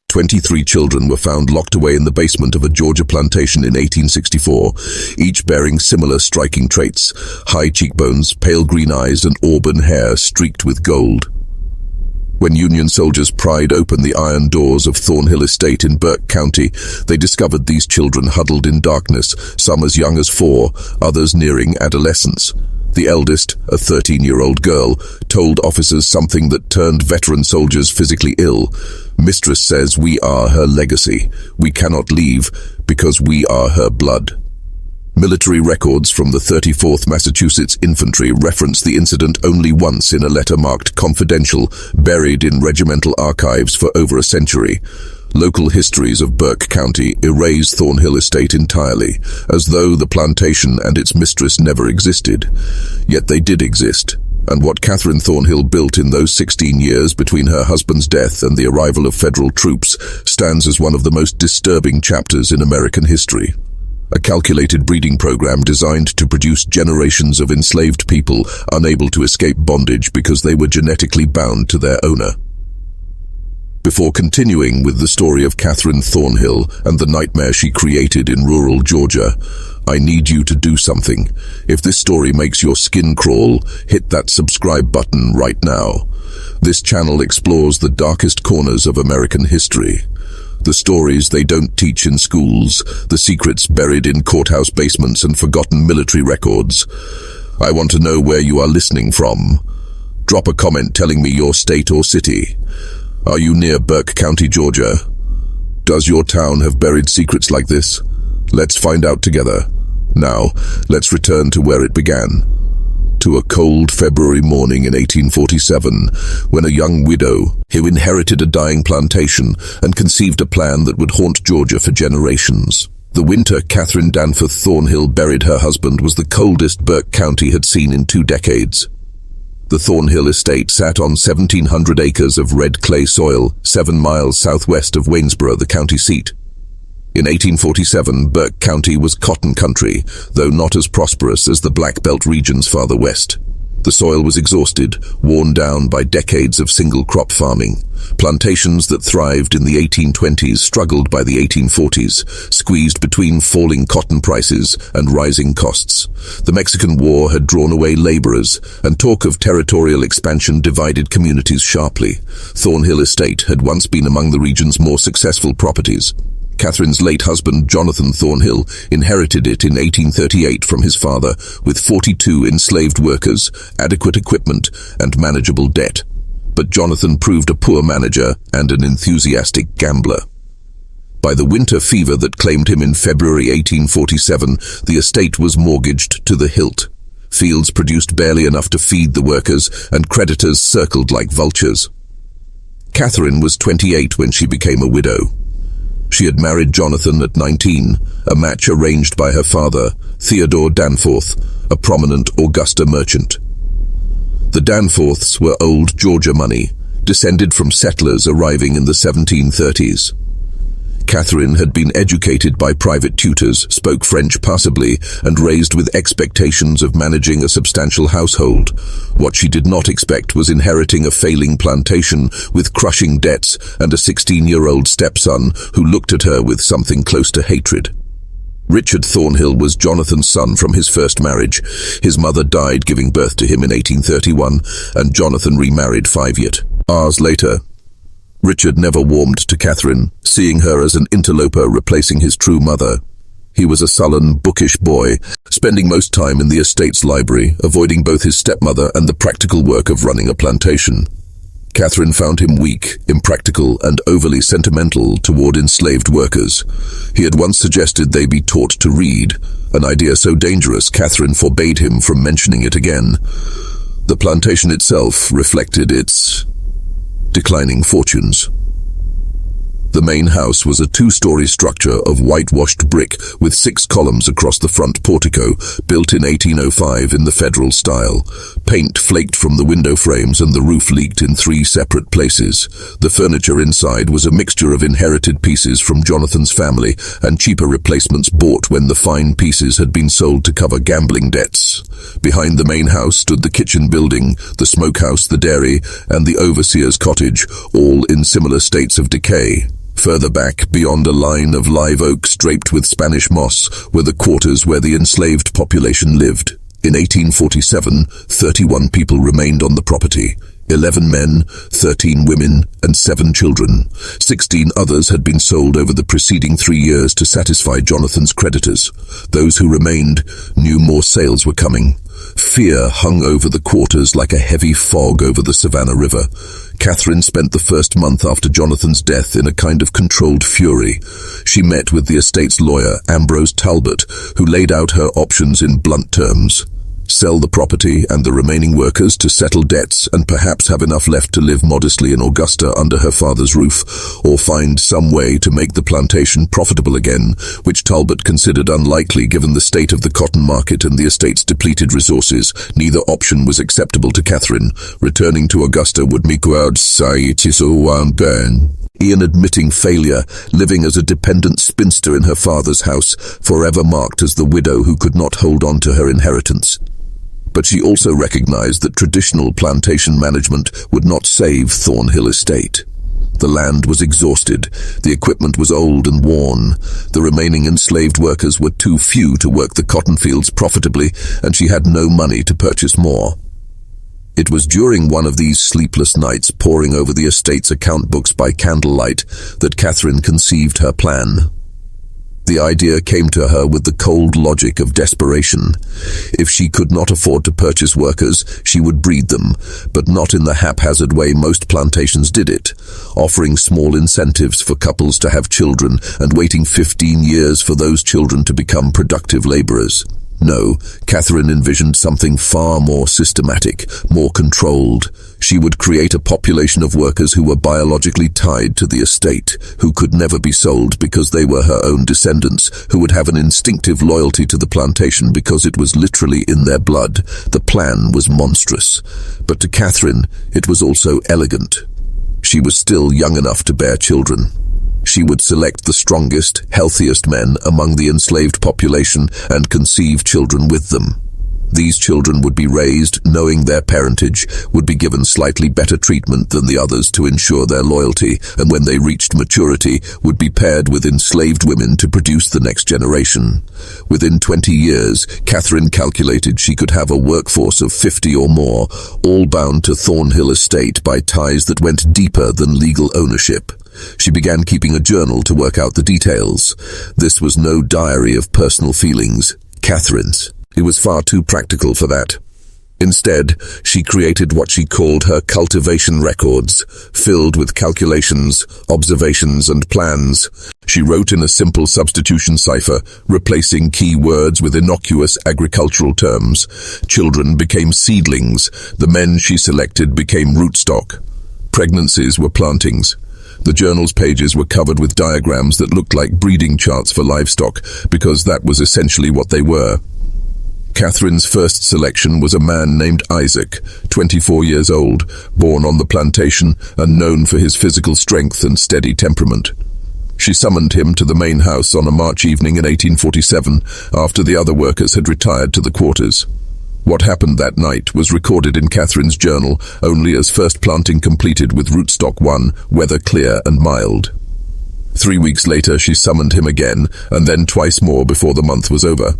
23 children were found locked away in the basement of a Georgia plantation in 1864, each bearing similar striking traits: high cheekbones, pale green eyes, and auburn hair streaked with gold. When Union soldiers pried open the iron doors of Thornhill Estate in Burke County, they discovered these children huddled in darkness, some as young as 4, others nearing adolescence. The eldest, a 13-year-old girl, told officers something that turned veteran soldiers physically ill. "Mistress says we are her legacy. We cannot leave because we are her blood." Military records from the 34th Massachusetts Infantry reference the incident only once in a letter marked confidential, buried in regimental archives for over a century. Local histories of Burke County erase Thornhill Estate entirely, as though the plantation and its mistress never existed. Yet they did exist, and what Catherine Thornhill built in those 16 years between her husband's death and the arrival of federal troops stands as one of the most disturbing chapters in American history. A calculated breeding program designed to produce generations of enslaved people unable to escape bondage because they were genetically bound to their owner. Before continuing with the story of Catherine Thornhill and the nightmare she created in rural Georgia, I need you to do something. If this story makes your skin crawl, hit that subscribe button right now. This channel explores the darkest corners of American history. The stories they don't teach in schools, the secrets buried in courthouse basements and forgotten military records. I want to know where you are listening from. Drop a comment telling me your state or city. Are you near Burke County, Georgia? Does your town have buried secrets like this? Let's find out together. Now, let's return to where it began. To a cold February morning in 1847, when a young widow, who inherited a dying plantation and conceived a plan that would haunt Georgia for generations. The winter Catherine Danforth Thornhill buried her husband was the coldest Burke County had seen in 2 decades. The Thornhill estate sat on 1,700 acres of red clay soil, 7 miles southwest of Waynesboro, the county seat. In 1847, Burke County was cotton country, though not as prosperous as the Black Belt regions farther west. The soil was exhausted, worn down by decades of single-crop farming. Plantations that thrived in the 1820s struggled by the 1840s, squeezed between falling cotton prices and rising costs. The Mexican War had drawn away laborers, and talk of territorial expansion divided communities sharply. Thornhill Estate had once been among the region's more successful properties. Catherine's late husband, Jonathan Thornhill, inherited it in 1838 from his father, with 42 enslaved workers, adequate equipment, and manageable debt. But Jonathan proved a poor manager and an enthusiastic gambler. By the winter fever that claimed him in February 1847, the estate was mortgaged to the hilt. Fields produced barely enough to feed the workers, and creditors circled like vultures. Catherine was 28 when she became a widow. She had married Jonathan at 19, a match arranged by her father, Theodore Danforth, a prominent Augusta merchant. The Danforths were old Georgia money, descended from settlers arriving in the 1730s. Catherine had been educated by private tutors, spoke French passably, and raised with expectations of managing a substantial household. What she did not expect was inheriting a failing plantation with crushing debts and a 16-year-old stepson who looked at her with something close to hatred. Richard Thornhill was Jonathan's son from his first marriage. His mother died giving birth to him in 1831, and Jonathan remarried 5 years later. Richard never warmed to Catherine, seeing her as an interloper replacing his true mother. He was a sullen, bookish boy, spending most time in the estate's library, avoiding both his stepmother and the practical work of running a plantation. Catherine found him weak, impractical, and overly sentimental toward enslaved workers. He had once suggested they be taught to read, an idea so dangerous Catherine forbade him from mentioning it again. The plantation itself reflected its declining fortunes. The main house was a 2-story structure of whitewashed brick with 6 columns across the front portico, built in 1805 in the federal style. Paint flaked from the window frames and the roof leaked in 3 separate places. The furniture inside was a mixture of inherited pieces from Jonathan's family and cheaper replacements bought when the fine pieces had been sold to cover gambling debts. Behind the main house stood the kitchen building, the smokehouse, the dairy, and the overseer's cottage, all in similar states of decay. Further back, beyond a line of live oaks draped with Spanish moss, were the quarters where the enslaved population lived. In 1847, 31 people remained on the property. 11 men, 13 women, and 7 children. 16 others had been sold over the preceding 3 years to satisfy Jonathan's creditors. Those who remained knew more sales were coming. Fear hung over the quarters like a heavy fog over the Savannah River. Catherine spent the first month after Jonathan's death in a kind of controlled fury. She met with the estate's lawyer, Ambrose Talbot, who laid out her options in blunt terms. Sell the property and the remaining workers to settle debts and perhaps have enough left to live modestly in Augusta under her father's roof, or find some way to make the plantation profitable again, which Talbot considered unlikely given the state of the cotton market and the estate's depleted resources. Neither option was acceptable to Catherine. Returning to Augusta would make Ian admitting failure, living as a dependent spinster in her father's house, forever marked as the widow who could not hold on to her inheritance. But she also recognized that traditional plantation management would not save Thornhill Estate. The land was exhausted, the equipment was old and worn, the remaining enslaved workers were too few to work the cotton fields profitably, and she had no money to purchase more. It was during one of these sleepless nights poring over the estate's account books by candlelight that Catherine conceived her plan. The idea came to her with the cold logic of desperation. If she could not afford to purchase workers, she would breed them, but not in the haphazard way most plantations did it, offering small incentives for couples to have children and waiting 15 years for those children to become productive laborers. No, Catherine envisioned something far more systematic, more controlled. She would create a population of workers who were biologically tied to the estate, who could never be sold because they were her own descendants, who would have an instinctive loyalty to the plantation because it was literally in their blood. The plan was monstrous, but to Catherine, it was also elegant. She was still young enough to bear children. She would select the strongest, healthiest men among the enslaved population and conceive children with them. These children would be raised knowing their parentage, would be given slightly better treatment than the others to ensure their loyalty, and when they reached maturity, would be paired with enslaved women to produce the next generation. Within 20 years, Catherine calculated she could have a workforce of 50 or more, all bound to Thornhill Estate by ties that went deeper than legal ownership. She began keeping a journal to work out the details. This was no diary of personal feelings, Catherine's. It was far too practical for that. Instead, she created what she called her cultivation records, filled with calculations, observations, and plans. She wrote in a simple substitution cipher, replacing key words with innocuous agricultural terms. Children became seedlings. The men she selected became rootstock. Pregnancies were plantings. The journal's pages were covered with diagrams that looked like breeding charts for livestock, because that was essentially what they were. Catherine's first selection was a man named Isaac, 24 years old, born on the plantation and known for his physical strength and steady temperament. She summoned him to the main house on a March evening in 1847, after the other workers had retired to the quarters. What happened that night was recorded in Catherine's journal only as first planting completed with rootstock 1, weather clear and mild. 3 weeks later she summoned him again, and then twice more before the month was over.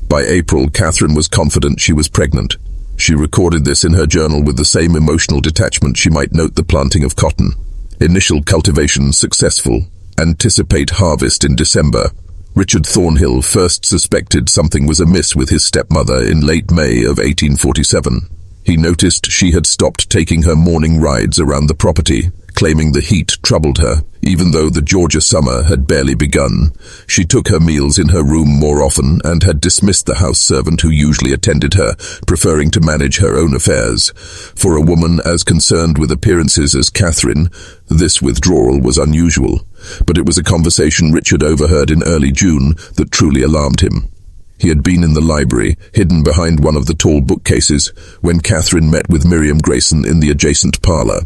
By April, Catherine was confident she was pregnant. She recorded this in her journal with the same emotional detachment she might note the planting of cotton. Initial cultivation successful. Anticipate harvest in December. Richard Thornhill first suspected something was amiss with his stepmother in late May of 1847. He noticed she had stopped taking her morning rides around the property, claiming the heat troubled her, even though the Georgia summer had barely begun. She took her meals in her room more often and had dismissed the house servant who usually attended her, preferring to manage her own affairs. For a woman as concerned with appearances as Catherine, this withdrawal was unusual, but it was a conversation Richard overheard in early June that truly alarmed him. He had been in the library, hidden behind one of the tall bookcases, when Catherine met with Miriam Grayson in the adjacent parlor.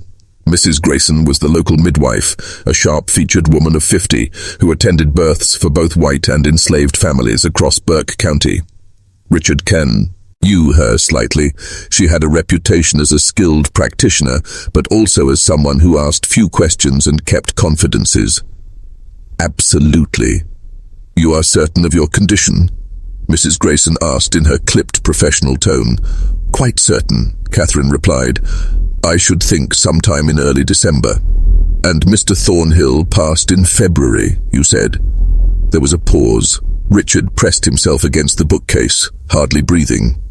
Mrs. Grayson was the local midwife, a sharp-featured woman of 50, who attended births for both white and enslaved families across Burke County. Richard knew her slightly. She had a reputation as a skilled practitioner, but also as someone who asked few questions and kept confidences. Absolutely. You are certain of your condition? Mrs. Grayson asked in her clipped professional tone. Quite certain, Catherine replied. I should think sometime in early December. And Mr. Thornhill passed in February, you said. There was a pause. Richard pressed himself against the bookcase, hardly breathing.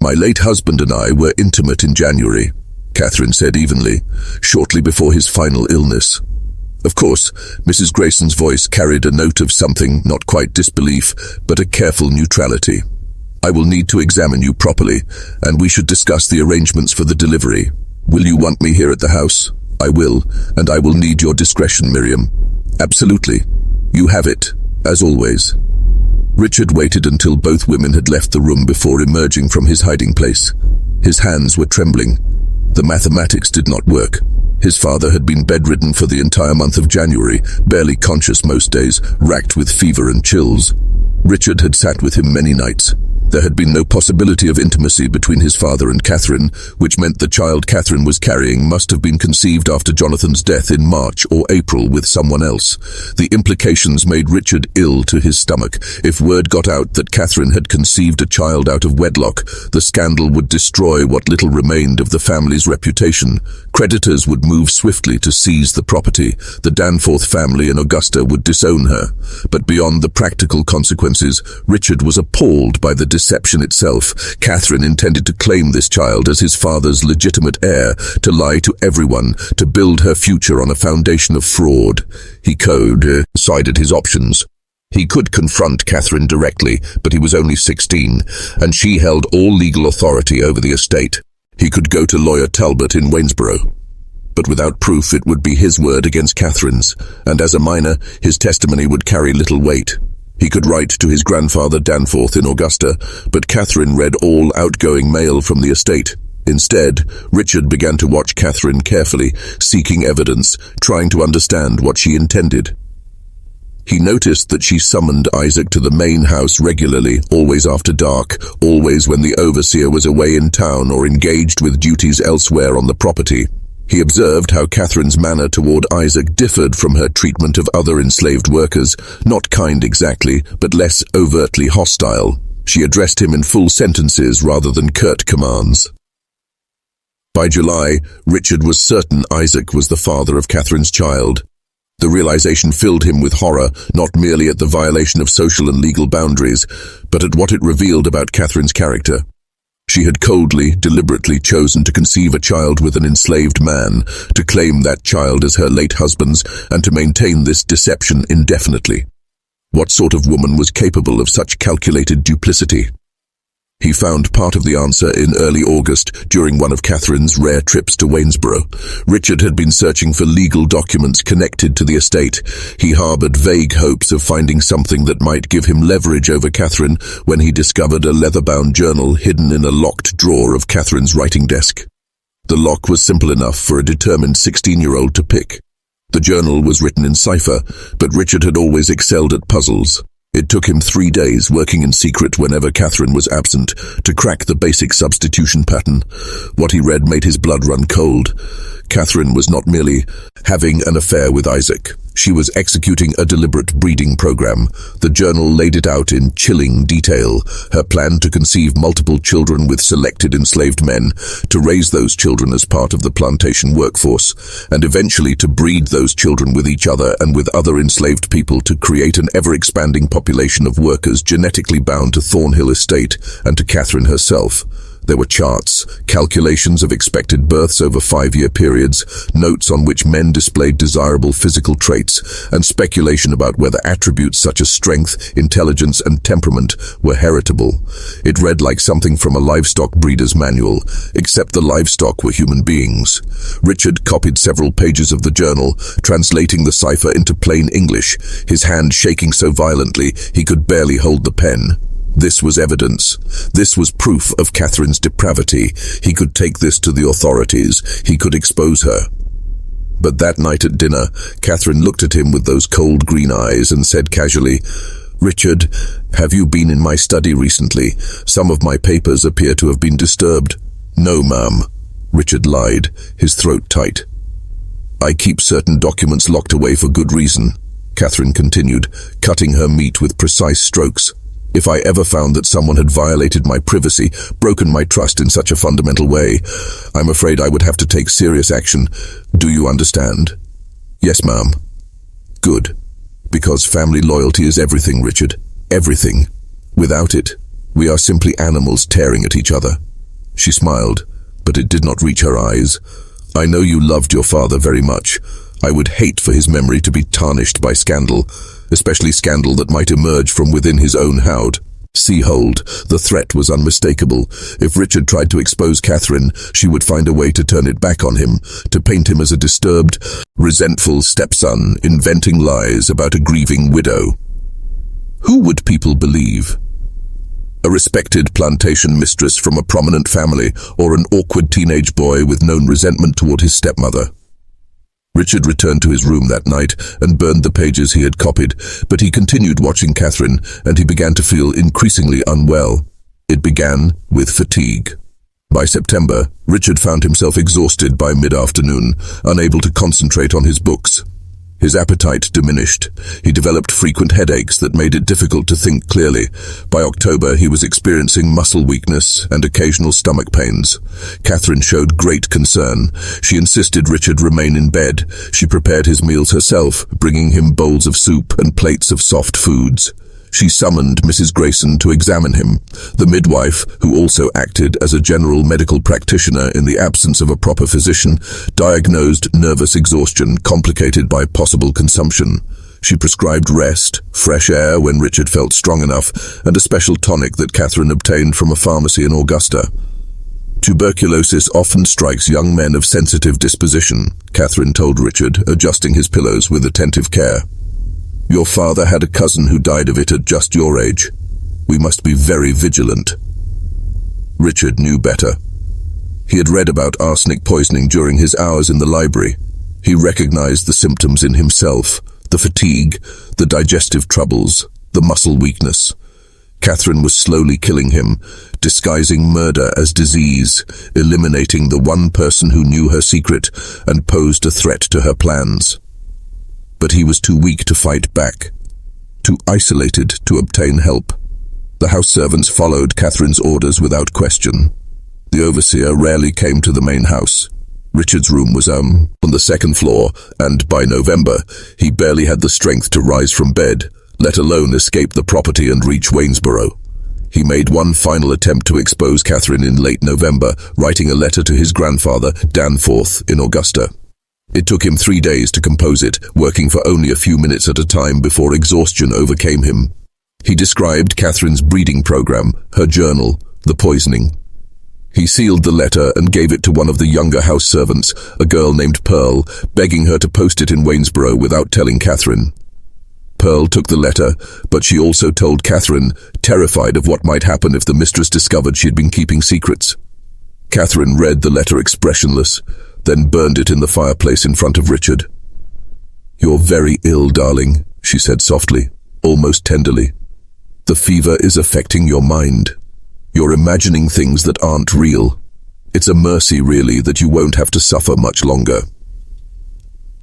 My late husband and I were intimate in January, Catherine said evenly, shortly before his final illness. Of course, Mrs. Grayson's voice carried a note of something, not quite disbelief, but a careful neutrality. I will need to examine you properly, and we should discuss the arrangements for the delivery. Will you want me here at the house? I will, and I will need your discretion, Miriam. Absolutely. You have it, as always. Richard waited until both women had left the room before emerging from his hiding place. His hands were trembling. The mathematics did not work. His father had been bedridden for the entire month of January, barely conscious most days, racked with fever and chills. Richard had sat with him many nights. There had been no possibility of intimacy between his father and Catherine, which meant the child Catherine was carrying must have been conceived after Jonathan's death in March or April with someone else. The implications made Richard ill to his stomach. If word got out that Catherine had conceived a child out of wedlock, the scandal would destroy what little remained of the family's reputation. Creditors would move swiftly to seize the property. The Danforth family in Augusta would disown her. But beyond the practical consequences, Richard was appalled by the deception itself. Catherine intended to claim this child as his father's legitimate heir, to lie to everyone, to build her future on a foundation of fraud. He decided his options. He could confront Catherine directly, but he was only 16, and she held all legal authority over the estate. He could go to lawyer Talbot in Waynesboro. But without proof, it would be his word against Catherine's, and as a minor, his testimony would carry little weight. He could write to his grandfather Danforth in Augusta, but Catherine read all outgoing mail from the estate. Instead, Richard began to watch Catherine carefully, seeking evidence, trying to understand what she intended. He noticed that she summoned Isaac to the main house regularly, always after dark, always when the overseer was away in town or engaged with duties elsewhere on the property. He observed how Catherine's manner toward Isaac differed from her treatment of other enslaved workers, not kind exactly, but less overtly hostile. She addressed him in full sentences rather than curt commands. By July, Richard was certain Isaac was the father of Catherine's child. The realization filled him with horror, not merely at the violation of social and legal boundaries, but at what it revealed about Catherine's character. She had coldly, deliberately chosen to conceive a child with an enslaved man, to claim that child as her late husband's, and to maintain this deception indefinitely. What sort of woman was capable of such calculated duplicity? He found part of the answer in early August during one of Catherine's rare trips to Waynesboro. Richard had been searching for legal documents connected to the estate. He harbored vague hopes of finding something that might give him leverage over Catherine when he discovered a leather-bound journal hidden in a locked drawer of Catherine's writing desk. The lock was simple enough for a determined 16-year-old to pick. The journal was written in cipher, but Richard had always excelled at puzzles. It took him 3 days, working in secret whenever Catherine was absent, to crack the basic substitution pattern. What he read made his blood run cold. Catherine was not merely having an affair with Isaac. She was executing a deliberate breeding program. The journal laid it out in chilling detail. Her plan to conceive multiple children with selected enslaved men, to raise those children as part of the plantation workforce, and eventually to breed those children with each other and with other enslaved people to create an ever-expanding population of workers genetically bound to Thornhill Estate and to Catherine herself. There were charts, calculations of expected births over 5-year periods, notes on which men displayed desirable physical traits, and speculation about whether attributes such as strength, intelligence, and temperament were heritable. It read like something from a livestock breeder's manual, except the livestock were human beings. Richard copied several pages of the journal, translating the cipher into plain English, his hand shaking so violently he could barely hold the pen. This was evidence. This was proof of Catherine's depravity. He could take this to the authorities. He could expose her. But that night at dinner, Catherine looked at him with those cold green eyes and said casually, "Richard, have you been in my study recently? Some of my papers appear to have been disturbed." "No, ma'am," Richard lied, his throat tight. "I keep certain documents locked away for good reason." Catherine continued, cutting her meat with precise strokes. If I ever found that someone had violated my privacy, broken my trust in such a fundamental way, I'm afraid I would have to take serious action. Do you understand? Yes, ma'am. Good. Because family loyalty is everything, Richard. Everything. Without it, we are simply animals tearing at each other. She smiled, but it did not reach her eyes. I know you loved your father very much. I would hate for his memory to be tarnished by scandal, especially scandal that might emerge from within his own house. Hold, the threat was unmistakable. If Richard tried to expose Catherine, she would find a way to turn it back on him, to paint him as a disturbed, resentful stepson, inventing lies about a grieving widow. Who would people believe? A respected plantation mistress from a prominent family, or an awkward teenage boy with known resentment toward his stepmother? Richard returned to his room that night and burned the pages he had copied, but he continued watching Catherine, and he began to feel increasingly unwell. It began with fatigue. By September, Richard found himself exhausted by mid-afternoon, unable to concentrate on his books. His appetite diminished. He developed frequent headaches that made it difficult to think clearly. By October, he was experiencing muscle weakness and occasional stomach pains. Catherine showed great concern. She insisted Richard remain in bed. She prepared his meals herself, bringing him bowls of soup and plates of soft foods. She summoned Mrs. Grayson to examine him. The midwife, who also acted as a general medical practitioner in the absence of a proper physician, diagnosed nervous exhaustion complicated by possible consumption. She prescribed rest, fresh air when Richard felt strong enough, and a special tonic that Catherine obtained from a pharmacy in Augusta. Tuberculosis often strikes young men of sensitive disposition, Catherine told Richard, adjusting his pillows with attentive care. Your father had a cousin who died of it at just your age. We must be very vigilant. Richard knew better. He had read about arsenic poisoning during his hours in the library. He recognized the symptoms in himself, the fatigue, the digestive troubles, the muscle weakness. Catherine was slowly killing him, disguising murder as disease, eliminating the one person who knew her secret and posed a threat to her plans. But he was too weak to fight back, too isolated to obtain help. The house servants followed Catherine's orders without question. The overseer rarely came to the main house. Richard's room was on the second floor, and by November, he barely had the strength to rise from bed, let alone escape the property and reach Waynesboro. He made one final attempt to expose Catherine in late November, writing a letter to his grandfather, Danforth, in Augusta. It took him 3 days to compose it, working for only a few minutes at a time before exhaustion overcame him. He described Catherine's breeding program, her journal, the poisoning. He sealed the letter and gave it to one of the younger house servants, a girl named Pearl, begging her to post it in Waynesboro without telling Catherine. Pearl took the letter, but she also told Catherine, terrified of what might happen if the mistress discovered she had been keeping secrets. Catherine read the letter expressionless, then burned it in the fireplace in front of Richard. You're very ill, darling, she said softly, almost tenderly. The fever is affecting your mind. You're imagining things that aren't real. It's a mercy, really, that you won't have to suffer much longer.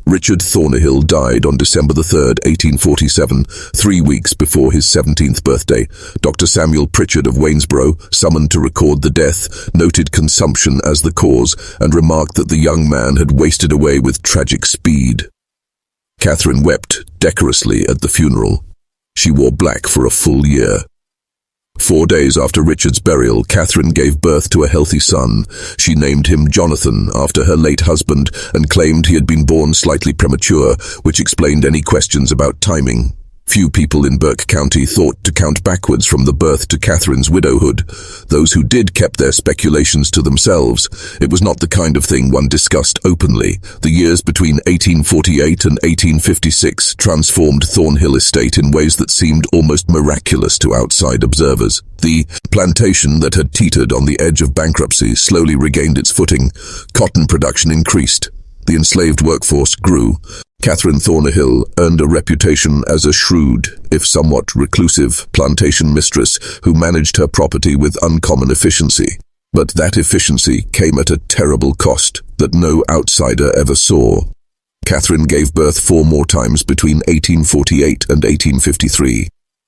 Richard Thornhill died on December 3rd, 1847, 3 weeks before his 17th birthday. Dr. Samuel Pritchard of Waynesboro, summoned to record the death, noted consumption as the cause and remarked that the young man had wasted away with tragic speed. Catherine wept decorously at the funeral. She wore black for a full year. 4 days after Richard's burial, Catherine gave birth to a healthy son. She named him Jonathan after her late husband and claimed he had been born slightly premature, which explained any questions about timing. Few people in Burke County thought to count backwards from the birth to Catherine's widowhood. Those who did kept their speculations to themselves. It was not the kind of thing one discussed openly. The years between 1848 and 1856 transformed Thornhill Estate in ways that seemed almost miraculous to outside observers. The plantation that had teetered on the edge of bankruptcy slowly regained its footing. Cotton production increased. The enslaved workforce grew. Catherine Thornhill earned a reputation as a shrewd, if somewhat reclusive, plantation mistress who managed her property with uncommon efficiency. But that efficiency came at a terrible cost that no outsider ever saw. Catherine gave birth 4 more times between 1848 and 1853.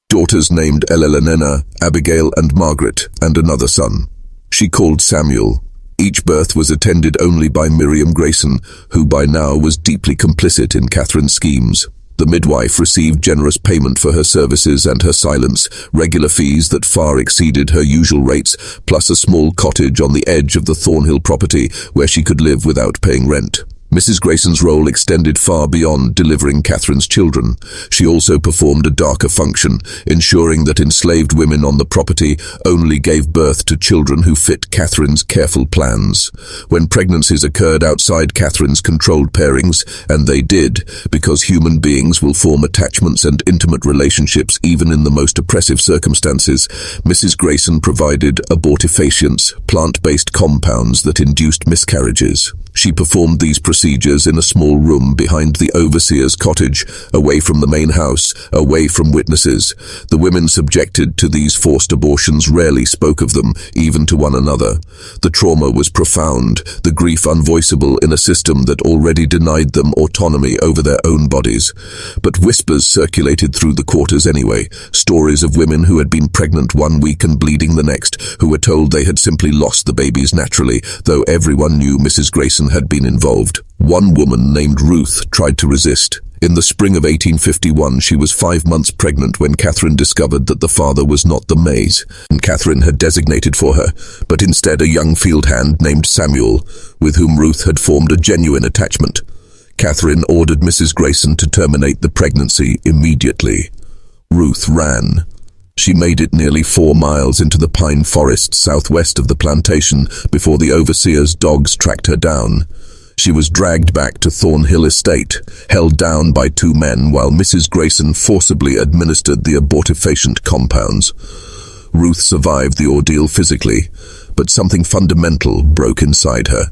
Daughters named Elena, Abigail and Margaret, and another son. She called Samuel. Each birth was attended only by Miriam Grayson, who by now was deeply complicit in Catherine's schemes. The midwife received generous payment for her services and her silence, regular fees that far exceeded her usual rates, plus a small cottage on the edge of the Thornhill property where she could live without paying rent. Mrs. Grayson's role extended far beyond delivering Catherine's children. She also performed a darker function, ensuring that enslaved women on the property only gave birth to children who fit Catherine's careful plans. When pregnancies occurred outside Catherine's controlled pairings, and they did, because human beings will form attachments and intimate relationships even in the most oppressive circumstances, Mrs. Grayson provided abortifacients, plant-based compounds that induced miscarriages. She performed these procedures in a small room behind the overseer's cottage, away from the main house, away from witnesses. The women subjected to these forced abortions rarely spoke of them, even to one another. The trauma was profound, the grief unvoiceable in a system that already denied them autonomy over their own bodies. But whispers circulated through the quarters anyway, stories of women who had been pregnant 1 week and bleeding the next, who were told they had simply lost the babies naturally, though everyone knew Mrs. Grayson had been involved. One woman named Ruth tried to resist. In the spring of 1851, she was 5 months pregnant when Catherine discovered that the father was not the maize and Catherine had designated for her, but instead a young field hand named Samuel, with whom Ruth had formed a genuine attachment. Catherine ordered Mrs. Grayson to terminate the pregnancy immediately. Ruth ran. She made it nearly 4 miles into the pine forest southwest of the plantation before the overseer's dogs tracked her down. She was dragged back to Thornhill Estate, held down by 2 men while Mrs. Grayson forcibly administered the abortifacient compounds. Ruth survived the ordeal physically, but something fundamental broke inside her.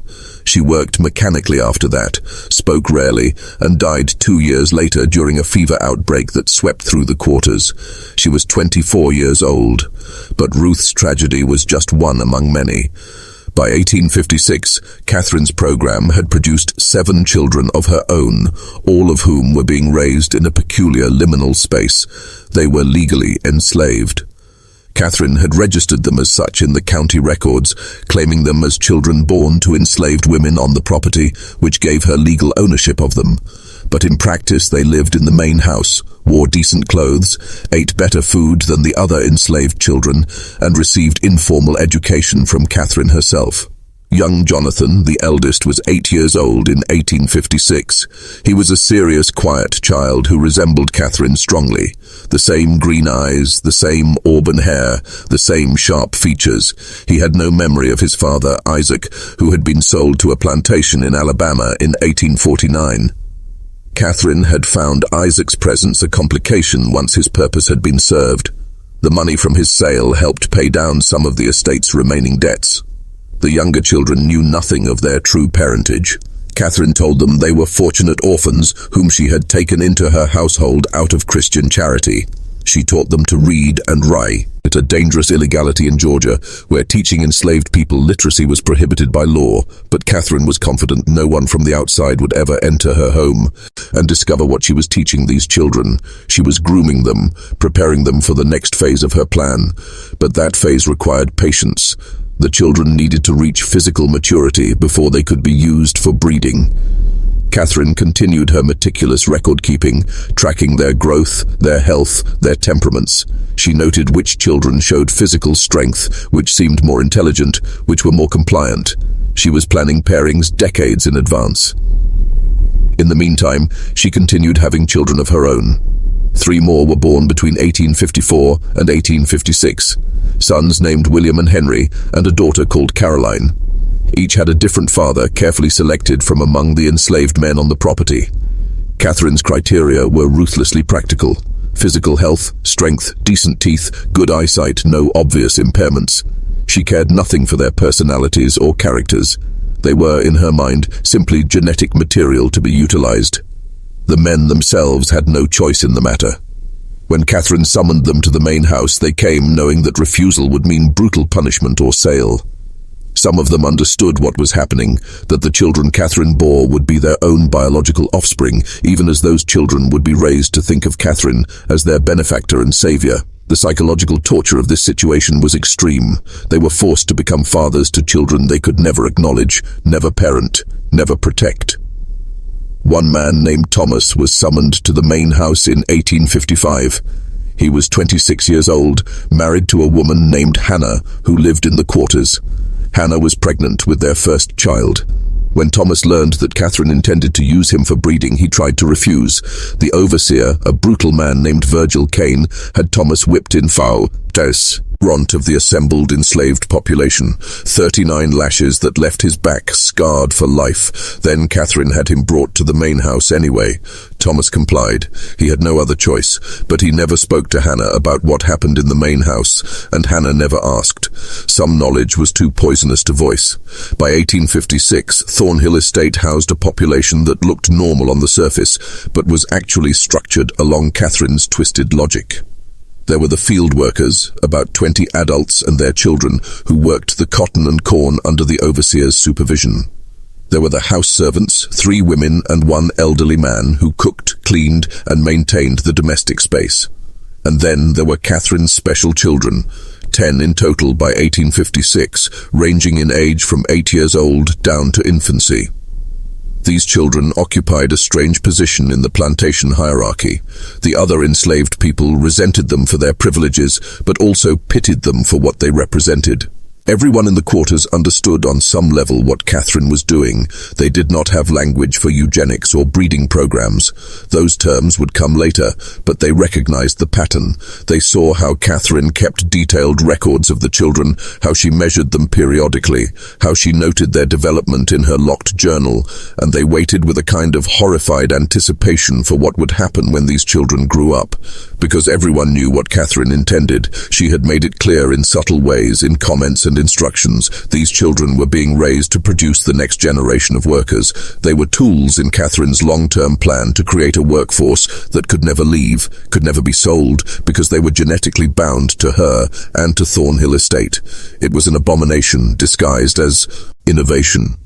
She worked mechanically after that, spoke rarely, and died 2 years later during a fever outbreak that swept through the quarters. She was 24 years old, but Ruth's tragedy was just one among many. By 1856, Catherine's program had produced 7 children of her own, all of whom were being raised in a peculiar liminal space. They were legally enslaved. Catherine had registered them as such in the county records, claiming them as children born to enslaved women on the property, which gave her legal ownership of them. But in practice they lived in the main house, wore decent clothes, ate better food than the other enslaved children, and received informal education from Catherine herself. Young Jonathan, the eldest, was 8 years old in 1856. He was a serious, quiet child who resembled Catherine strongly. The same green eyes, the same auburn hair, the same sharp features. He had no memory of his father, Isaac, who had been sold to a plantation in Alabama in 1849. Catherine had found Isaac's presence a complication once his purpose had been served. The money from his sale helped pay down some of the estate's remaining debts. The younger children knew nothing of their true parentage. Catherine told them they were fortunate orphans whom she had taken into her household out of Christian charity. She taught them to read and write, a dangerous illegality in Georgia, where teaching enslaved people literacy was prohibited by law, but Catherine was confident no one from the outside would ever enter her home and discover what she was teaching these children. She was grooming them, preparing them for the next phase of her plan, but that phase required patience. The children needed to reach physical maturity before they could be used for breeding. Catherine continued her meticulous record-keeping, tracking their growth, their health, their temperaments. She noted which children showed physical strength, which seemed more intelligent, which were more compliant. She was planning pairings decades in advance. In the meantime, she continued having children of her own. 3 more were born between 1854 and 1856, sons named William and Henry, and a daughter called Caroline. Each had a different father, carefully selected from among the enslaved men on the property. Catherine's criteria were ruthlessly practical: physical health, strength, decent teeth, good eyesight, no obvious impairments. She cared nothing for their personalities or characters. They were, in her mind, simply genetic material to be utilized. The men themselves had no choice in the matter. When Catherine summoned them to the main house, they came knowing that refusal would mean brutal punishment or sale. Some of them understood what was happening, that the children Catherine bore would be their own biological offspring, even as those children would be raised to think of Catherine as their benefactor and savior. The psychological torture of this situation was extreme. They were forced to become fathers to children they could never acknowledge, never parent, never protect. One man named Thomas was summoned to the main house in 1855. He was 26 years old, married to a woman named Hannah, who lived in the quarters. Hannah was pregnant with their first child. When Thomas learned that Catherine intended to use him for breeding, he tried to refuse. The overseer, a brutal man named Virgil Kane, had Thomas whipped in front of the assembled enslaved population, 39 lashes that left his back scarred for life. Then Catherine had him brought to the main house anyway. Thomas complied. He had no other choice, but he never spoke to Hannah about what happened in the main house, and Hannah never asked. Some knowledge was too poisonous to voice. By 1856, Thornhill Estate housed a population that looked normal on the surface, but was actually structured along Catherine's twisted logic. There were the field workers, about 20 adults and their children, who worked the cotton and corn under the overseer's supervision. There were the house servants, 3 women and 1 elderly man who cooked, cleaned, and maintained the domestic space. And then there were Catherine's special children, 10 in total by 1856, ranging in age from 8 years old down to infancy. These children occupied a strange position in the plantation hierarchy. The other enslaved people resented them for their privileges, but also pitied them for what they represented. Everyone in the quarters understood on some level what Catherine was doing. They did not have language for eugenics or breeding programs. Those terms would come later, but they recognized the pattern. They saw how Catherine kept detailed records of the children, how she measured them periodically, how she noted their development in her locked journal, and they waited with a kind of horrified anticipation for what would happen when these children grew up. Because everyone knew what Catherine intended, she had made it clear in subtle ways, in comments and instructions. These children were being raised to produce the next generation of workers. They were tools in Catherine's long-term plan to create a workforce that could never leave, could never be sold, because they were genetically bound to her and to Thornhill Estate. It was an abomination disguised as innovation.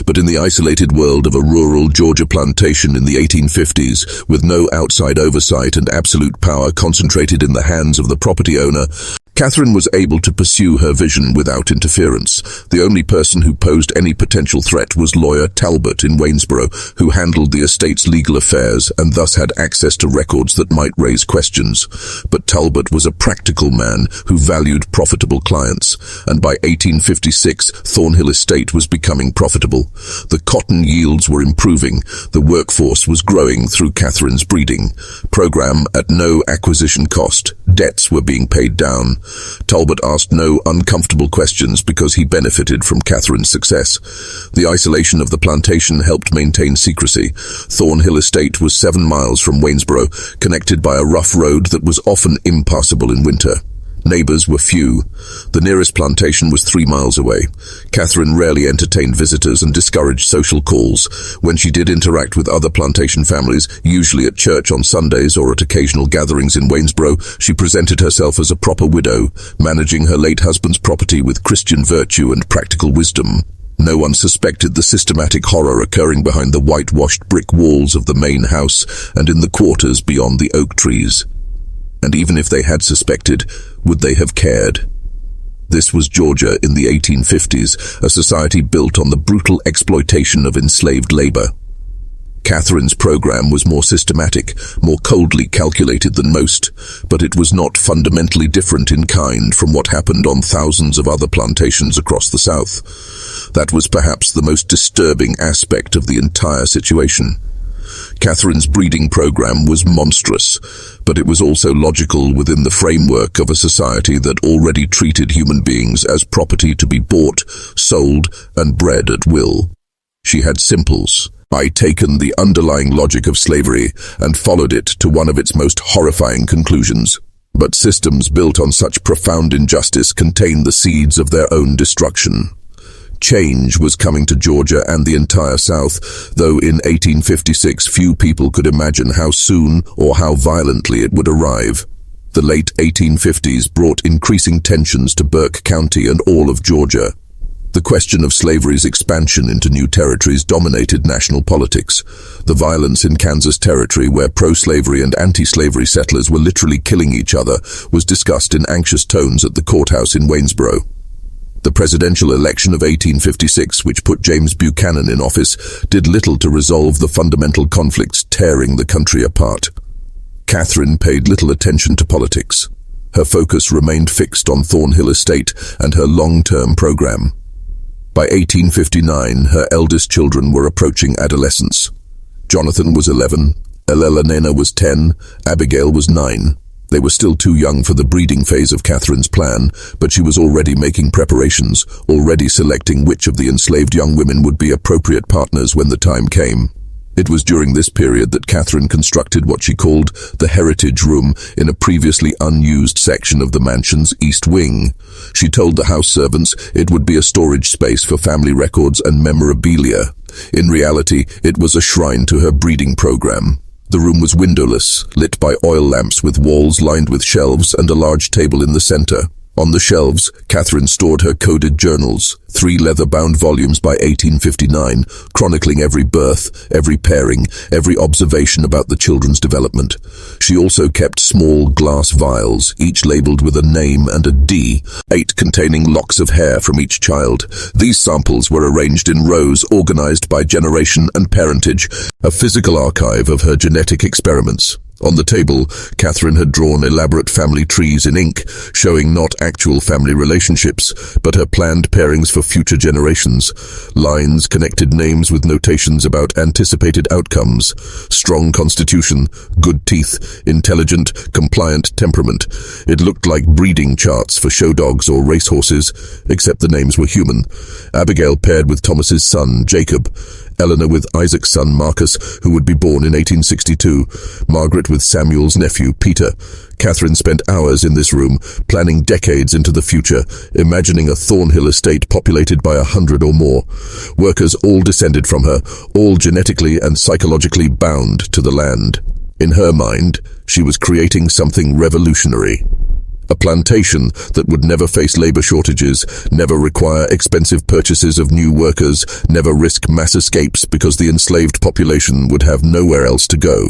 But in the isolated world of a rural Georgia plantation in the 1850s, with no outside oversight and absolute power concentrated in the hands of the property owner, Catherine was able to pursue her vision without interference. The only person who posed any potential threat was lawyer Talbot in Waynesboro, who handled the estate's legal affairs and thus had access to records that might raise questions. But Talbot was a practical man who valued profitable clients, and by 1856 Thornhill Estate was becoming profitable. The cotton yields were improving. The workforce was growing through Catherine's breeding program at no acquisition cost. Debts were being paid down. Talbot asked no uncomfortable questions because he benefited from Catherine's success. The isolation of the plantation helped maintain secrecy. Thornhill Estate was 7 miles from Waynesboro, connected by a rough road that was often impassable in winter. Neighbors were few. The nearest plantation was 3 miles away. Catherine rarely entertained visitors and discouraged social calls. When she did interact with other plantation families, usually at church on Sundays or at occasional gatherings in Waynesboro, she presented herself as a proper widow, managing her late husband's property with Christian virtue and practical wisdom. No one suspected the systematic horror occurring behind the whitewashed brick walls of the main house and in the quarters beyond the oak trees. And even if they had suspected, would they have cared? This was Georgia in the 1850s, a society built on the brutal exploitation of enslaved labor. Catherine's program was more systematic, more coldly calculated than most, but it was not fundamentally different in kind from what happened on thousands of other plantations across the South. That was perhaps the most disturbing aspect of the entire situation. Catherine's breeding program was monstrous, but it was also logical within the framework of a society that already treated human beings as property to be bought, sold, and bred at will. She had simples. Taken the underlying logic of slavery and followed it to one of its most horrifying conclusions. But systems built on such profound injustice contain the seeds of their own destruction. Change was coming to Georgia and the entire South, though in 1856 few people could imagine how soon or how violently it would arrive. The late 1850s brought increasing tensions to Burke County and all of Georgia. The question of slavery's expansion into new territories dominated national politics. The violence in Kansas Territory, where pro-slavery and anti-slavery settlers were literally killing each other, was discussed in anxious tones at the courthouse in Waynesboro. The presidential election of 1856, which put James Buchanan in office, did little to resolve the fundamental conflicts tearing the country apart. Catherine paid little attention to politics. Her focus remained fixed on Thornhill Estate and her long-term program. By 1859, her eldest children were approaching adolescence. Jonathan was 11, Elena was 10, Abigail was 9. They were still too young for the breeding phase of Catherine's plan, but she was already making preparations, already selecting which of the enslaved young women would be appropriate partners when the time came. It was during this period that Catherine constructed what she called the Heritage Room in a previously unused section of the mansion's east wing. She told the house servants it would be a storage space for family records and memorabilia. In reality, it was a shrine to her breeding program. The room was windowless, lit by oil lamps with walls lined with shelves and a large table in the center. On the shelves, Catherine stored her coded journals, 3 leather-bound volumes by 1859, chronicling every birth, every pairing, every observation about the children's development. She also kept small glass vials, each labeled with a name and a D, 8 containing locks of hair from each child. These samples were arranged in rows organized by generation and parentage, a physical archive of her genetic experiments. On the table, Catherine had drawn elaborate family trees in ink, showing not actual family relationships, but her planned pairings for future generations. Lines connected names with notations about anticipated outcomes: strong constitution, good teeth, intelligent, compliant temperament. It looked like breeding charts for show dogs or racehorses, except the names were human. Abigail paired with Thomas's son, Jacob. Eleanor with Isaac's son, Marcus, who would be born in 1862. Margaret with Samuel's nephew, Peter. Catherine spent hours in this room, planning decades into the future, imagining a Thornhill estate populated by 100 or more. Workers all descended from her, all genetically and psychologically bound to the land. In her mind, she was creating something revolutionary. A plantation that would never face labor shortages, never require expensive purchases of new workers, never risk mass escapes because the enslaved population would have nowhere else to go.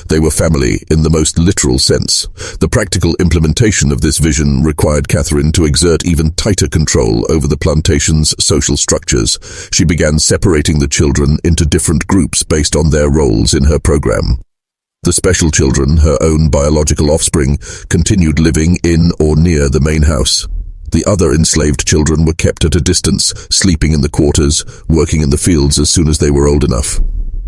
They were family in the most literal sense. The practical implementation of this vision required Catherine to exert even tighter control over the plantation's social structures. She began separating the children into different groups based on their roles in her program. The special children, her own biological offspring, continued living in or near the main house. The other enslaved children were kept at a distance, sleeping in the quarters, working in the fields as soon as they were old enough.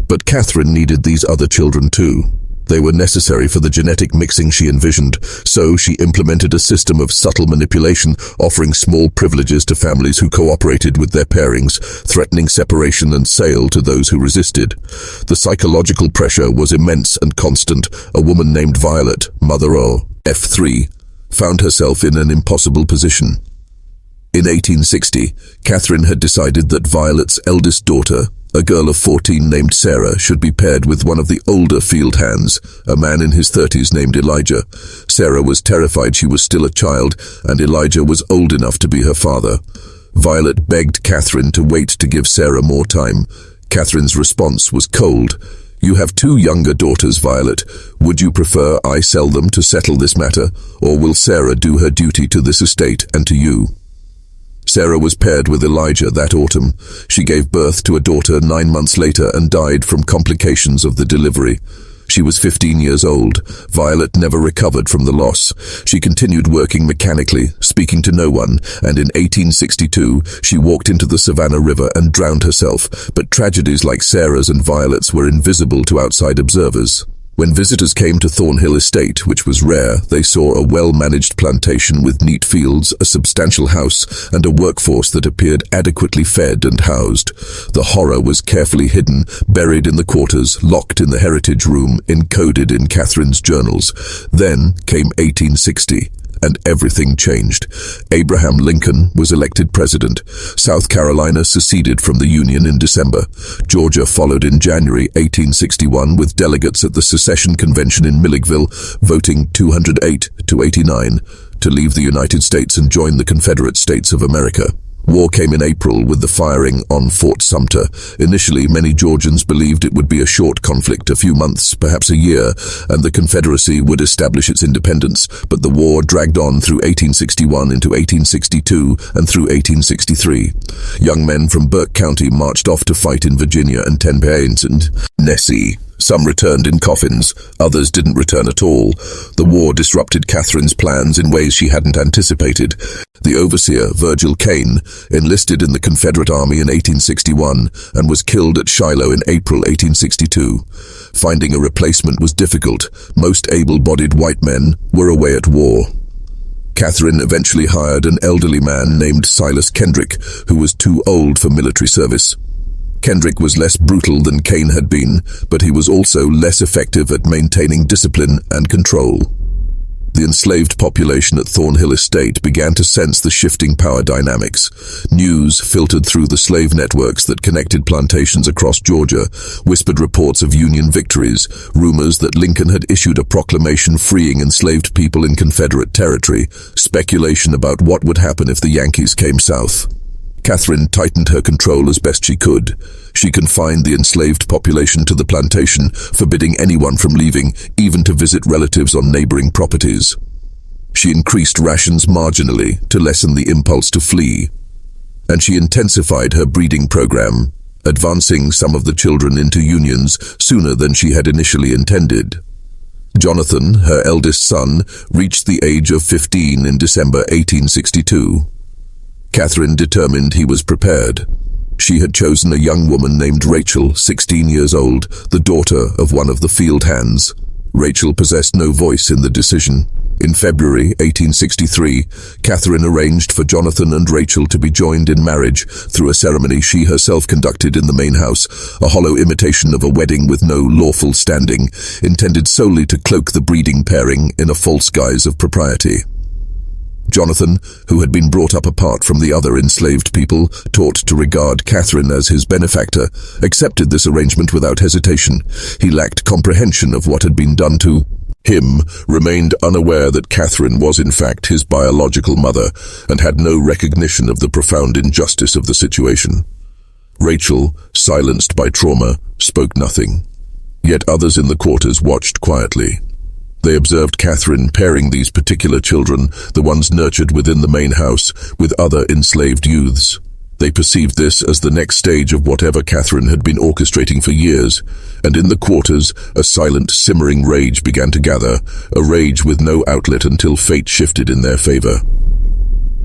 But Catherine needed these other children too. They were necessary for the genetic mixing she envisioned, so she implemented a system of subtle manipulation, offering small privileges to families who cooperated with their pairings, threatening separation and sale to those who resisted. The psychological pressure was immense and constant. A woman named Violet, Mother O, F3, found herself in an impossible position. In 1860, Catherine had decided that Violet's eldest daughter, a girl of 14 named Sarah, should be paired with one of the older field hands, a man in his 30s named Elijah. Sarah was terrified she was still a child, and Elijah was old enough to be her father. Violet begged Catherine to wait to give Sarah more time. Catherine's response was cold. "You have 2 younger daughters, Violet. Would you prefer I sell them to settle this matter, or will Sarah do her duty to this estate and to you?" Sarah was paired with Elijah that autumn. She gave birth to a daughter 9 months later and died from complications of the delivery. She was 15 years old. Violet never recovered from the loss. She continued working mechanically, speaking to no one, and in 1862 she walked into the Savannah River and drowned herself. But tragedies like Sarah's and Violet's were invisible to outside observers. When visitors came to Thornhill Estate, which was rare, they saw a well-managed plantation with neat fields, a substantial house, and a workforce that appeared adequately fed and housed. The horror was carefully hidden, buried in the quarters, locked in the Heritage Room, encoded in Catherine's journals. Then came 1860. And everything changed. Abraham Lincoln was elected president. South Carolina seceded from the Union in December. Georgia followed in January 1861 with delegates at the secession convention in Milledgeville voting 208 to 89 to leave the United States and join the Confederate States of America. War came in April with the firing on Fort Sumter. Initially, many Georgians believed it would be a short conflict, a few months, perhaps a year, and the Confederacy would establish its independence. But the war dragged on through 1861 into 1862 and through 1863. Young men from Burke County marched off to fight in Virginia and Plantation, Nessie. Some returned in coffins, others didn't return at all. The war disrupted Catherine's plans in ways she hadn't anticipated. The overseer, Virgil Kane, enlisted in the Confederate Army in 1861 and was killed at Shiloh in April 1862. Finding a replacement was difficult. Most able-bodied white men were away at war. Catherine eventually hired an elderly man named Silas Kendrick, who was too old for military service. Kendrick was less brutal than Kane had been, but he was also less effective at maintaining discipline and control. The enslaved population at Thornhill Estate began to sense the shifting power dynamics. News filtered through the slave networks that connected plantations across Georgia, whispered reports of Union victories, rumors that Lincoln had issued a proclamation freeing enslaved people in Confederate territory, speculation about what would happen if the Yankees came south. Catherine tightened her control as best she could. She confined the enslaved population to the plantation, forbidding anyone from leaving, even to visit relatives on neighboring properties. She increased rations marginally to lessen the impulse to flee. And she intensified her breeding program, advancing some of the children into unions sooner than she had initially intended. Jonathan, her eldest son, reached the age of 15 in December 1862. Catherine determined he was prepared. She had chosen a young woman named Rachel, 16 years old, the daughter of one of the field hands. Rachel possessed no voice in the decision. In February 1863, Catherine arranged for Jonathan and Rachel to be joined in marriage through a ceremony she herself conducted in the main house, a hollow imitation of a wedding with no lawful standing, intended solely to cloak the breeding pairing in a false guise of propriety. Jonathan, who had been brought up apart from the other enslaved people, taught to regard Catherine as his benefactor, accepted this arrangement without hesitation. He lacked comprehension of what had been done to him, remained unaware that Catherine was in fact his biological mother, and had no recognition of the profound injustice of the situation. Rachel, silenced by trauma, spoke nothing. Yet others in the quarters watched quietly. They observed Catherine pairing these particular children, the ones nurtured within the main house, with other enslaved youths. They perceived this as the next stage of whatever Catherine had been orchestrating for years, and in the quarters, a silent, simmering rage began to gather, a rage with no outlet until fate shifted in their favor.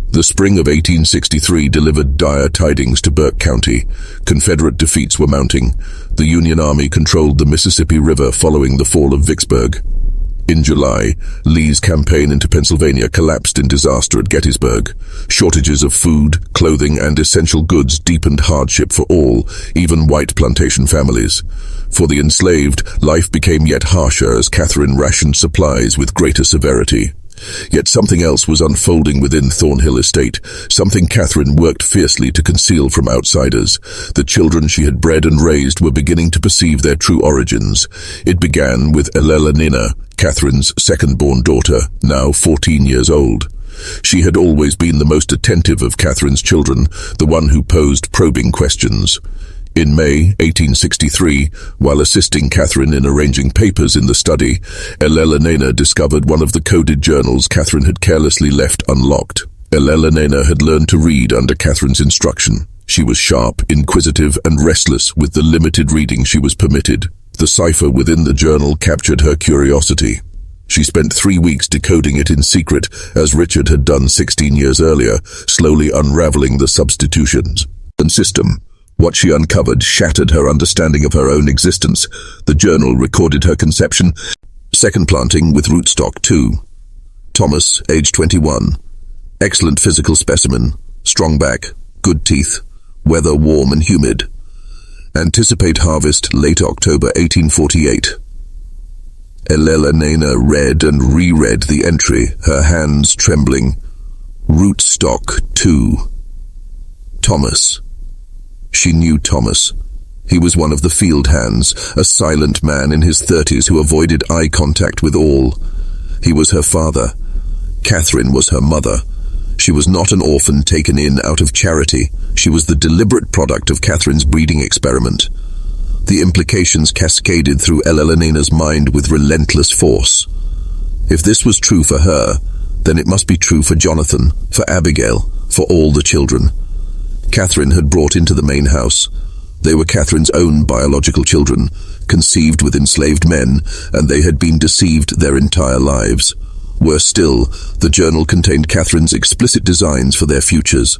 The spring of 1863 delivered dire tidings to Burke County. Confederate defeats were mounting. The Union Army controlled the Mississippi River following the fall of Vicksburg. In July, Lee's campaign into Pennsylvania collapsed in disaster at Gettysburg. Shortages of food, clothing, and essential goods deepened hardship for all, even white plantation families. For the enslaved, life became yet harsher as Catherine rationed supplies with greater severity. Yet something else was unfolding within Thornhill Estate, something Catherine worked fiercely to conceal from outsiders. The children she had bred and raised were beginning to perceive their true origins. It began with Nina, Catherine's second-born daughter, now 14 years old. She had always been the most attentive of Catherine's children, the one who posed probing questions. In May 1863, while assisting Catherine in arranging papers in the study, Nina discovered one of the coded journals Catherine had carelessly left unlocked. Nina had learned to read under Catherine's instruction. She was sharp, inquisitive, and restless with the limited reading she was permitted. The cipher within the journal captured her curiosity. She spent 3 weeks decoding it in secret, as Richard had done 16 years earlier, slowly unraveling the substitutions and system. What she uncovered shattered her understanding of her own existence. The journal recorded her conception. Second planting with rootstock 2. Thomas, age 21. Excellent physical specimen. Strong back, good teeth. Weather warm and humid. Anticipate harvest late October 1848. Nina read and reread the entry, her hands trembling. Rootstock 2. Thomas. She knew Thomas. He was one of the field hands, a silent man in his 30s who avoided eye contact with all. He was her father. Catherine was her mother. She was not an orphan taken in out of charity. She was the deliberate product of Catherine's breeding experiment. The implications cascaded through Elena's mind with relentless force. If this was true for her, then it must be true for Jonathan, for Abigail, for all the children. Catherine had brought into the main house. They were Catherine's own biological children, conceived with enslaved men, and they had been deceived their entire lives. Worse still, the journal contained Catherine's explicit designs for their futures.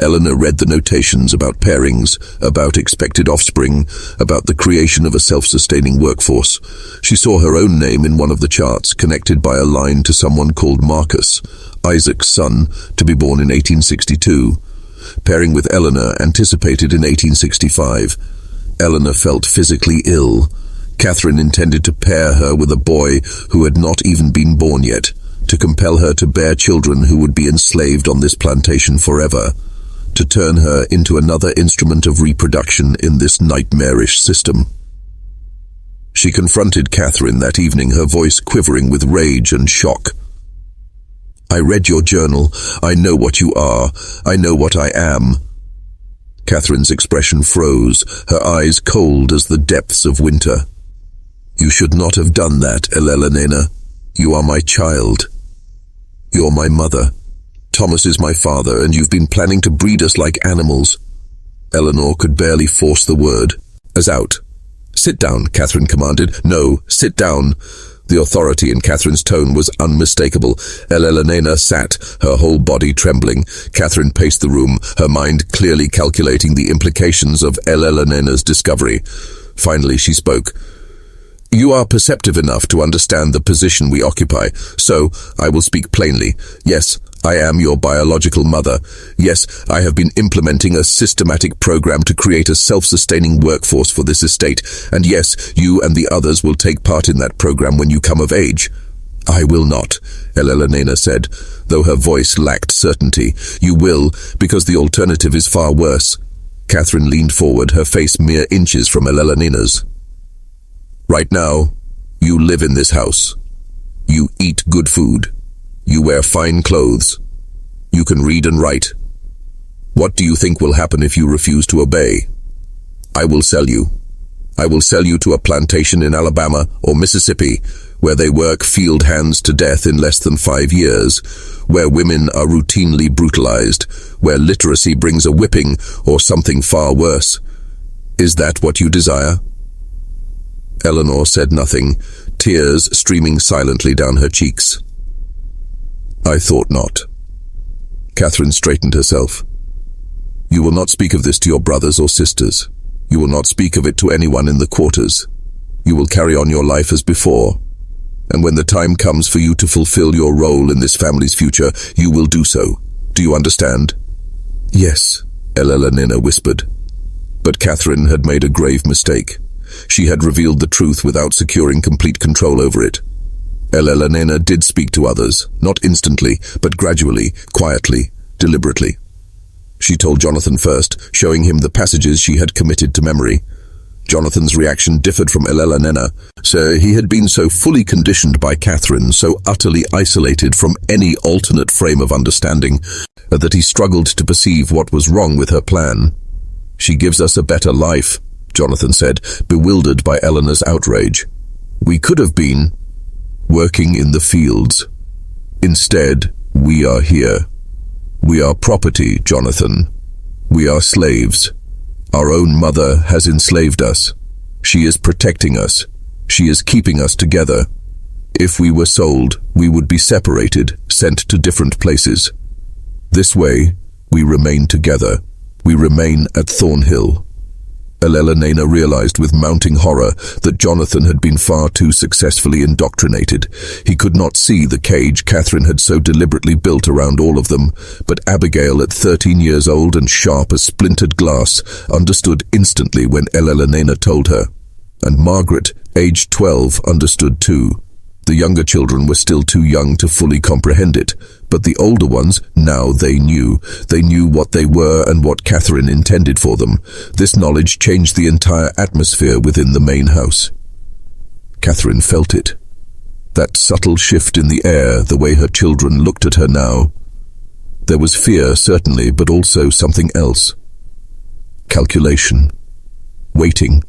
Eleanor read the notations about pairings, about expected offspring, about the creation of a self-sustaining workforce. She saw her own name in one of the charts, connected by a line to someone called Marcus, Isaac's son, to be born in 1862. Pairing with Eleanor anticipated in 1865. Eleanor felt physically ill. Catherine intended to pair her with a boy who had not even been born yet, to compel her to bear children who would be enslaved on this plantation forever, to turn her into another instrument of reproduction in this nightmarish system. She confronted Catherine that evening, her voice quivering with rage and shock. "I read your journal. I know what you are. I know what I am." Catherine's expression froze, her eyes cold as the depths of winter. "You should not have done that, Elena. You are my child. You're my mother. Thomas is my father, and you've been planning to breed us like animals." Eleanor could barely force the word. "As out." "Sit down," Catherine commanded. "No, sit down." The authority in Catherine's tone was unmistakable. Elena sat, her whole body trembling. Catherine paced the room, her mind clearly calculating the implications of Elena's discovery. Finally she spoke. "You are perceptive enough to understand the position we occupy, so I will speak plainly. Yes, I am your biological mother. Yes, I have been implementing a systematic program to create a self-sustaining workforce for this estate, and yes, you and the others will take part in that program when you come of age." "I will not," Elena said, though her voice lacked certainty. "You will, because the alternative is far worse." Catherine leaned forward, her face mere inches from Elena's. "Right now, you live in this house. You eat good food. You wear fine clothes. You can read and write. What do you think will happen if you refuse to obey? I will sell you. I will sell you to a plantation in Alabama or Mississippi, where they work field hands to death in less than 5 years, where women are routinely brutalized, where literacy brings a whipping or something far worse. Is that what you desire?" Eleanor said nothing, tears streaming silently down her cheeks. "I thought not." Catherine straightened herself. "You will not speak of this to your brothers or sisters. You will not speak of it to anyone in the quarters. You will carry on your life as before. And when the time comes for you to fulfill your role in this family's future, you will do so. Do you understand?" "Yes," Elena whispered. But Catherine had made a grave mistake. She had revealed the truth without securing complete control over it. Elena did speak to others, not instantly, but gradually, quietly, deliberately. She told Jonathan first, showing him the passages she had committed to memory. Jonathan's reaction differed from Elena, so he had been so fully conditioned by Catherine, so utterly isolated from any alternate frame of understanding, that he struggled to perceive what was wrong with her plan. "She gives us a better life," Jonathan said, bewildered by Eleanor's outrage. "We could have been working in the fields. Instead, we are here. We are property, Jonathan. We are slaves. Our own mother has enslaved us. She is protecting us. She is keeping us together. If we were sold, we would be separated, sent to different places. This way, we remain together. We remain at Thornhill." Elena realized with mounting horror that Jonathan had been far too successfully indoctrinated. He could not see the cage Catherine had so deliberately built around all of them, but Abigail, at 13 years old and sharp as splintered glass, understood instantly when Elena told her. And Margaret, aged 12, understood too. The younger children were still too young to fully comprehend it, but the older ones, now they knew. They knew what they were and what Catherine intended for them. This knowledge changed the entire atmosphere within the main house. Catherine felt it. That subtle shift in the air, the way her children looked at her now. There was fear, certainly, but also something else. Calculation. Waiting.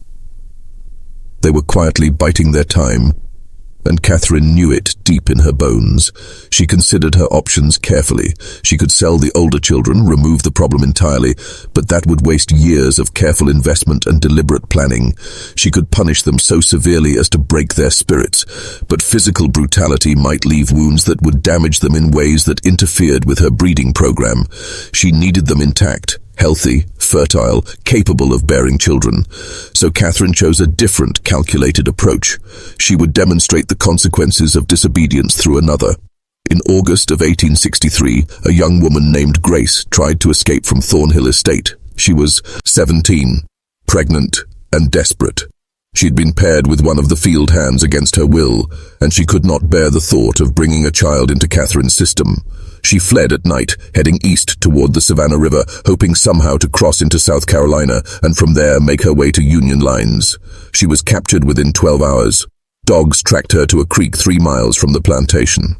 They were quietly biding their time, and Catherine knew it deep in her bones. She considered her options carefully. She could sell the older children, remove the problem entirely, but that would waste years of careful investment and deliberate planning. She could punish them so severely as to break their spirits, but physical brutality might leave wounds that would damage them in ways that interfered with her breeding program. She needed them intact, healthy, fertile, capable of bearing children. So Catherine chose a different, calculated approach. She would demonstrate the consequences of disobedience through another. In August of 1863, a young woman named Grace tried to escape from Thornhill Estate. She was 17, pregnant, and desperate. She'd been paired with one of the field hands against her will, and she could not bear the thought of bringing a child into Catherine's system. She fled at night, heading east toward the Savannah River, hoping somehow to cross into South Carolina and from there make her way to Union lines. She was captured within 12 hours. Dogs tracked her to a creek 3 miles from the plantation.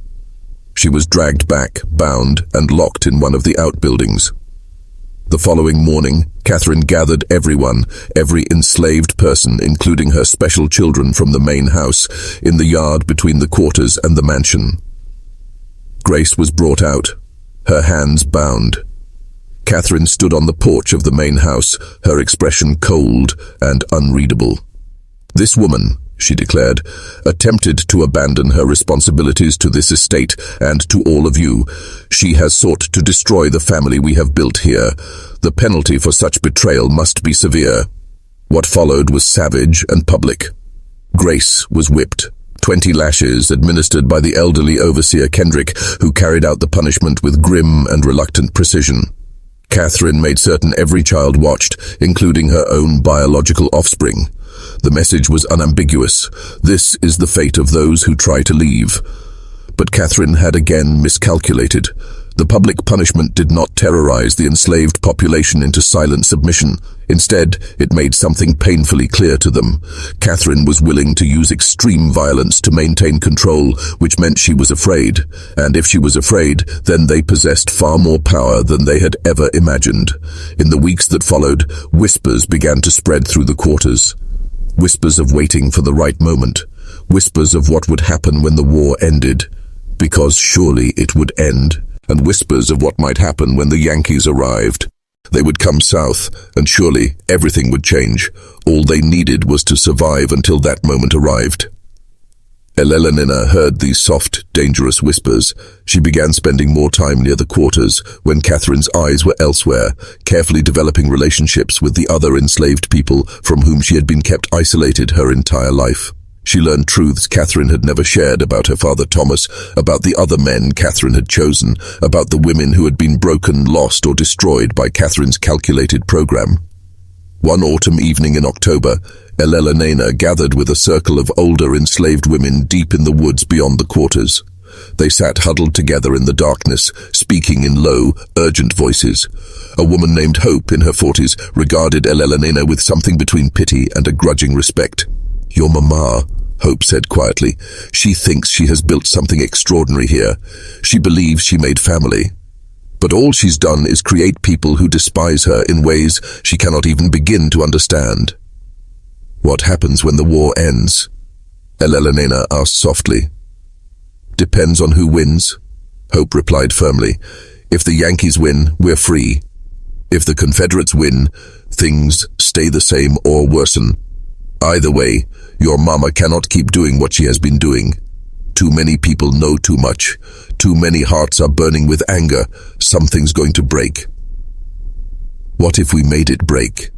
She was dragged back, bound, and locked in one of the outbuildings. The following morning, Catherine gathered everyone, every enslaved person, including her special children from the main house, in the yard between the quarters and the mansion. Grace was brought out, her hands bound. Catherine stood on the porch of the main house, her expression cold and unreadable. "This woman," she declared, "attempted to abandon her responsibilities to this estate and to all of you. She has sought to destroy the family we have built here. The penalty for such betrayal must be severe." What followed was savage and public. Grace was whipped. 20 lashes administered by the elderly overseer Kendrick, who carried out the punishment with grim and reluctant precision. Catherine made certain every child watched, including her own biological offspring. The message was unambiguous. This is the fate of those who try to leave. But Catherine had again miscalculated. The public punishment did not terrorize the enslaved population into silent submission. Instead, it made something painfully clear to them. Catherine was willing to use extreme violence to maintain control, which meant she was afraid. And if she was afraid, then they possessed far more power than they had ever imagined. In the weeks that followed, whispers began to spread through the quarters. Whispers of waiting for the right moment. Whispers of what would happen when the war ended. Because surely it would end. And whispers of what might happen when the Yankees arrived. They would come south, and surely everything would change. All they needed was to survive until that moment arrived. Elelonina heard these soft, dangerous whispers. She began spending more time near the quarters, when Catherine's eyes were elsewhere, carefully developing relationships with the other enslaved people from whom she had been kept isolated her entire life. She learned truths Catherine had never shared about her father Thomas, about the other men Catherine had chosen, about the women who had been broken, lost, or destroyed by Catherine's calculated program. One autumn evening in October, Elelonina gathered with a circle of older enslaved women deep in the woods beyond the quarters. They sat huddled together in the darkness, speaking in low, urgent voices. A woman named Hope, in her 40s, regarded Elelonina with something between pity and a grudging respect. "Your mama," Hope said quietly. "She thinks she has built something extraordinary here. She believes she made family. But all she's done is create people who despise her in ways she cannot even begin to understand." "What happens when the war ends?" Elelonina asked softly. "Depends on who wins," Hope replied firmly. "If the Yankees win, we're free. If the Confederates win, things stay the same or worsen. Either way, your mama cannot keep doing what she has been doing. Too many people know too much. Too many hearts are burning with anger. Something's going to break." "What if we made it break?"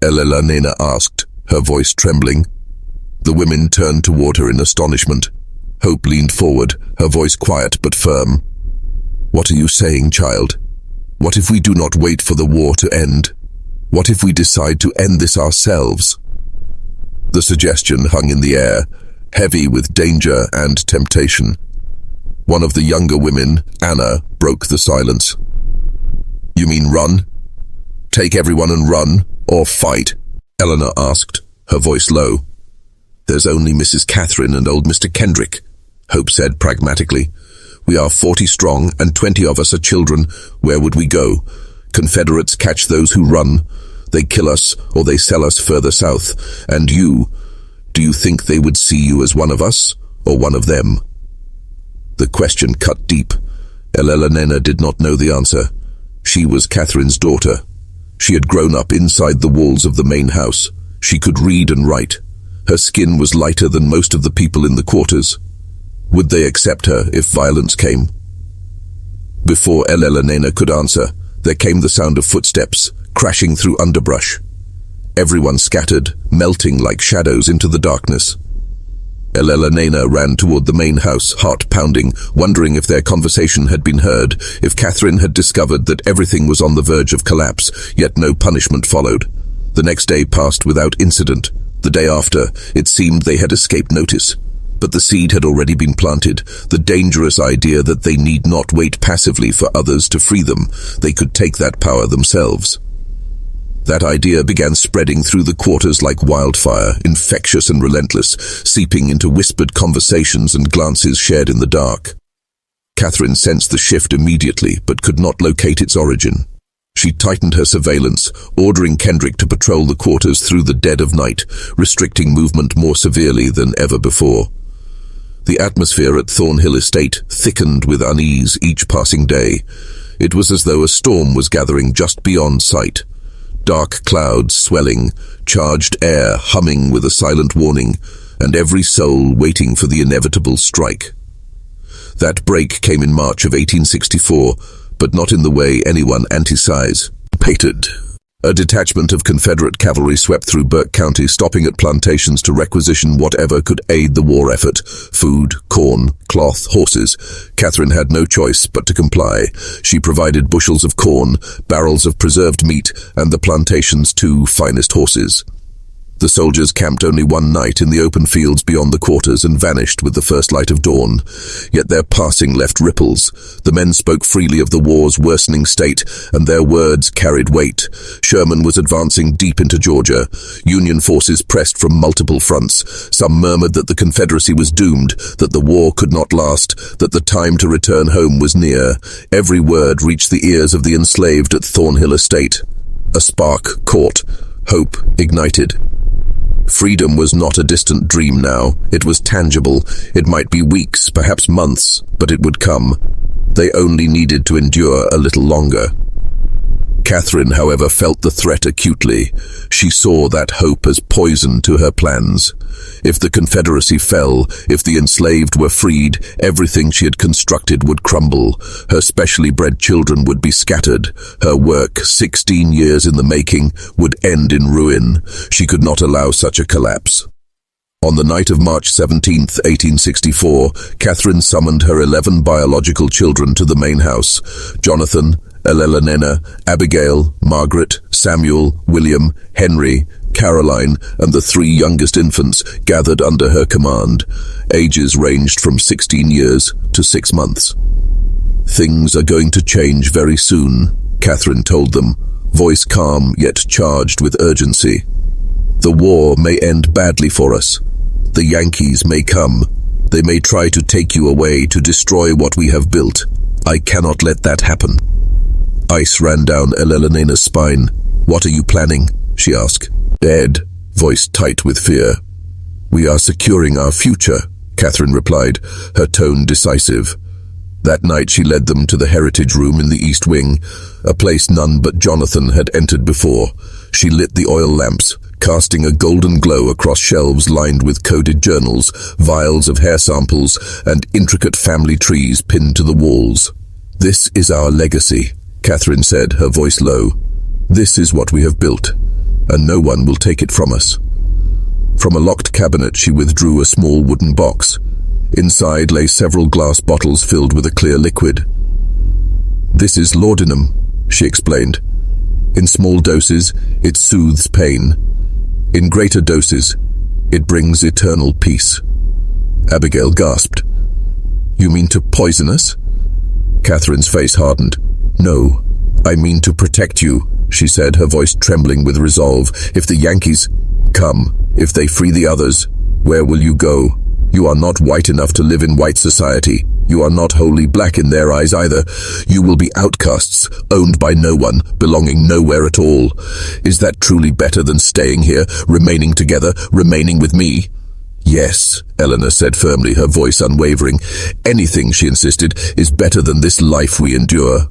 Elelonina asked, her voice trembling. The women turned toward her in astonishment. Hope leaned forward, her voice quiet but firm. "What are you saying, child? What if we do not wait for the war to end? What if we decide to end this ourselves?" The suggestion hung in the air, heavy with danger and temptation. One of the younger women, Anna, broke the silence. "You mean run? Take everyone and run, or fight?" Eleanor asked, her voice low. "There's only Mrs. Catherine and old Mr. Kendrick," Hope said pragmatically. We are 40 strong, and 20 of us are children. Where would we go? Confederates catch those who run. They kill us, or they sell us further south. And you, do you think they would see you as one of us, or one of them? The question cut deep. Nena did not know the answer. She was Catherine's daughter. She had grown up inside the walls of the main house. She could read and write. Her skin was lighter than most of the people in the quarters. Would they accept her if violence came? Before Nena could answer, there came the sound of footsteps, crashing through underbrush. Everyone scattered, melting like shadows into the darkness. Nena ran toward the main house, heart pounding, wondering if their conversation had been heard, if Catherine had discovered that everything was on the verge of collapse, yet no punishment followed. The next day passed without incident. The day after, it seemed they had escaped notice. But the seed had already been planted, the dangerous idea that they need not wait passively for others to free them. They could take that power themselves. That idea began spreading through the quarters like wildfire, infectious and relentless, seeping into whispered conversations and glances shared in the dark. Catherine sensed the shift immediately, but could not locate its origin. She tightened her surveillance, ordering Kendrick to patrol the quarters through the dead of night, restricting movement more severely than ever before. The atmosphere at Thornhill Estate thickened with unease each passing day. It was as though a storm was gathering just beyond sight. Dark clouds swelling, charged air humming with a silent warning, and every soul waiting for the inevitable strike. That break came in March of 1864, but not in the way anyone anticipated. A detachment of Confederate cavalry swept through Burke County, stopping at plantations to requisition whatever could aid the war effort: food, corn, cloth, horses. Catherine had no choice but to comply. She provided bushels of corn, barrels of preserved meat, and the plantation's 2 finest horses. The soldiers camped only one night in the open fields beyond the quarters and vanished with the first light of dawn. Yet their passing left ripples. The men spoke freely of the war's worsening state, and their words carried weight. Sherman was advancing deep into Georgia. Union forces pressed from multiple fronts. Some murmured that the Confederacy was doomed, that the war could not last, that the time to return home was near. Every word reached the ears of the enslaved at Thornhill Estate. A spark caught. Hope ignited. Freedom was not a distant dream now. It was tangible. It might be weeks, perhaps months, but it would come. They only needed to endure a little longer. Catherine, however, felt the threat acutely. She saw that hope as poison to her plans. If the Confederacy fell, if the enslaved were freed, everything she had constructed would crumble. Her specially bred children would be scattered. Her work, 16 years in the making, would end in ruin. She could not allow such a collapse. On the night of March 17, 1864, Catherine summoned her 11 biological children to the main house: Jonathan, Nena, Abigail, Margaret, Samuel, William, Henry, Caroline, and the 3 youngest infants gathered under her command. Ages ranged from 16 years to 6 months. "Things are going to change very soon," Catherine told them, voice calm yet charged with urgency. "The war may end badly for us. The Yankees may come. They may try to take you away, to destroy what we have built. I cannot let that happen." Ice ran down Nena's spine. "What are you planning?" she asked. "Dead," voice tight with fear. "We are securing our future," Catherine replied, her tone decisive. That night she led them to the heritage room in the East Wing, a place none but Jonathan had entered before. She lit the oil lamps, casting a golden glow across shelves lined with coded journals, vials of hair samples, and intricate family trees pinned to the walls. "This is our legacy," Catherine said, her voice low. "This is what we have built, and no one will take it from us." From a locked cabinet she withdrew a small wooden box. Inside lay several glass bottles filled with a clear liquid. "This is laudanum," she explained. "In small doses, it soothes pain. In greater doses, it brings eternal peace." Abigail gasped. "You mean to poison us?" Catherine's face hardened. "No, I mean to protect you," she said, her voice trembling with resolve. "If the Yankees come, if they free the others, where will you go? You are not white enough to live in white society. You are not wholly black in their eyes either. You will be outcasts, owned by no one, belonging nowhere at all. Is that truly better than staying here, remaining together, remaining with me? Yes, Eleanor said firmly, her voice unwavering. Anything, she insisted, is better than this life we endure.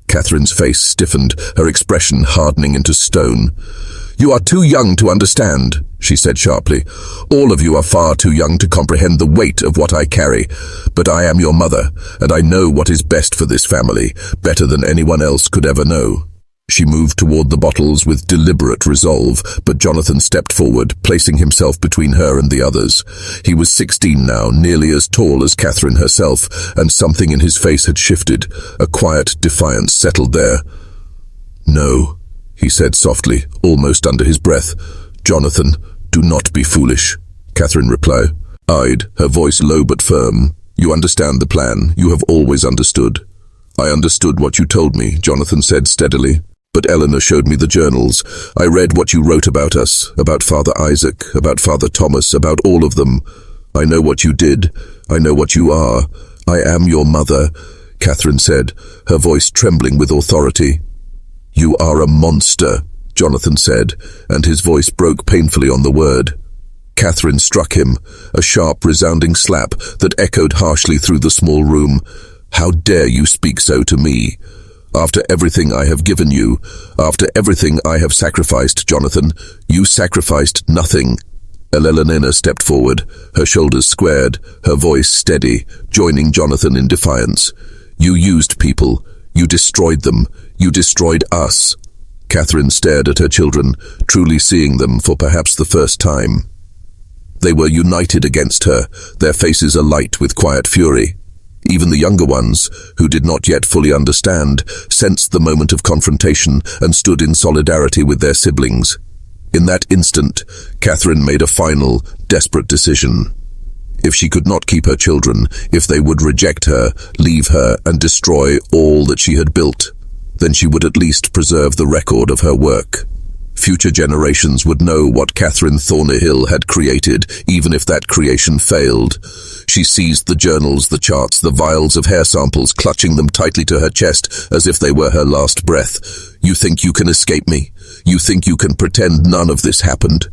Catherine's face stiffened, her expression hardening into stone. You are too young to understand, she said sharply. All of you are far too young to comprehend the weight of what I carry. But I am your mother, and I know what is best for this family, better than anyone else could ever know. She moved toward the bottles with deliberate resolve, but Jonathan stepped forward, placing himself between her and the others. He was 16 now, nearly as tall as Catherine herself, and something in his face had shifted. A quiet defiance settled there. No, he said softly, almost under his breath. Jonathan, do not be foolish, Catherine replied, her voice low but firm. You understand the plan. You have always understood. I understood what you told me, Jonathan said steadily. But Eleanor showed me the journals. I read what you wrote about us, about Father Isaac, about Father Thomas, about all of them. I know what you did. I know what you are. I am your mother, Catherine said, her voice trembling with authority. You are a monster, Jonathan said, and his voice broke painfully on the word. Catherine struck him, a sharp, resounding slap that echoed harshly through the small room. How dare you speak so to me? After everything I have given you, after everything I have sacrificed, Jonathan, you sacrificed nothing. Elena stepped forward, her shoulders squared, her voice steady, joining Jonathan in defiance. You used people. You destroyed them. You destroyed us. Catherine stared at her children, truly seeing them for perhaps the first time. They were united against her, their faces alight with quiet fury. Even the younger ones, who did not yet fully understand, sensed the moment of confrontation and stood in solidarity with their siblings. In that instant, Catherine made a final, desperate decision. If she could not keep her children, if they would reject her, leave her, and destroy all that she had built, then she would at least preserve the record of her work. Future generations would know what Catherine Thornhill had created, even if that creation failed. She seized the journals, the charts, the vials of hair samples, clutching them tightly to her chest as if they were her last breath. You think you can escape me? You think you can pretend none of this happened?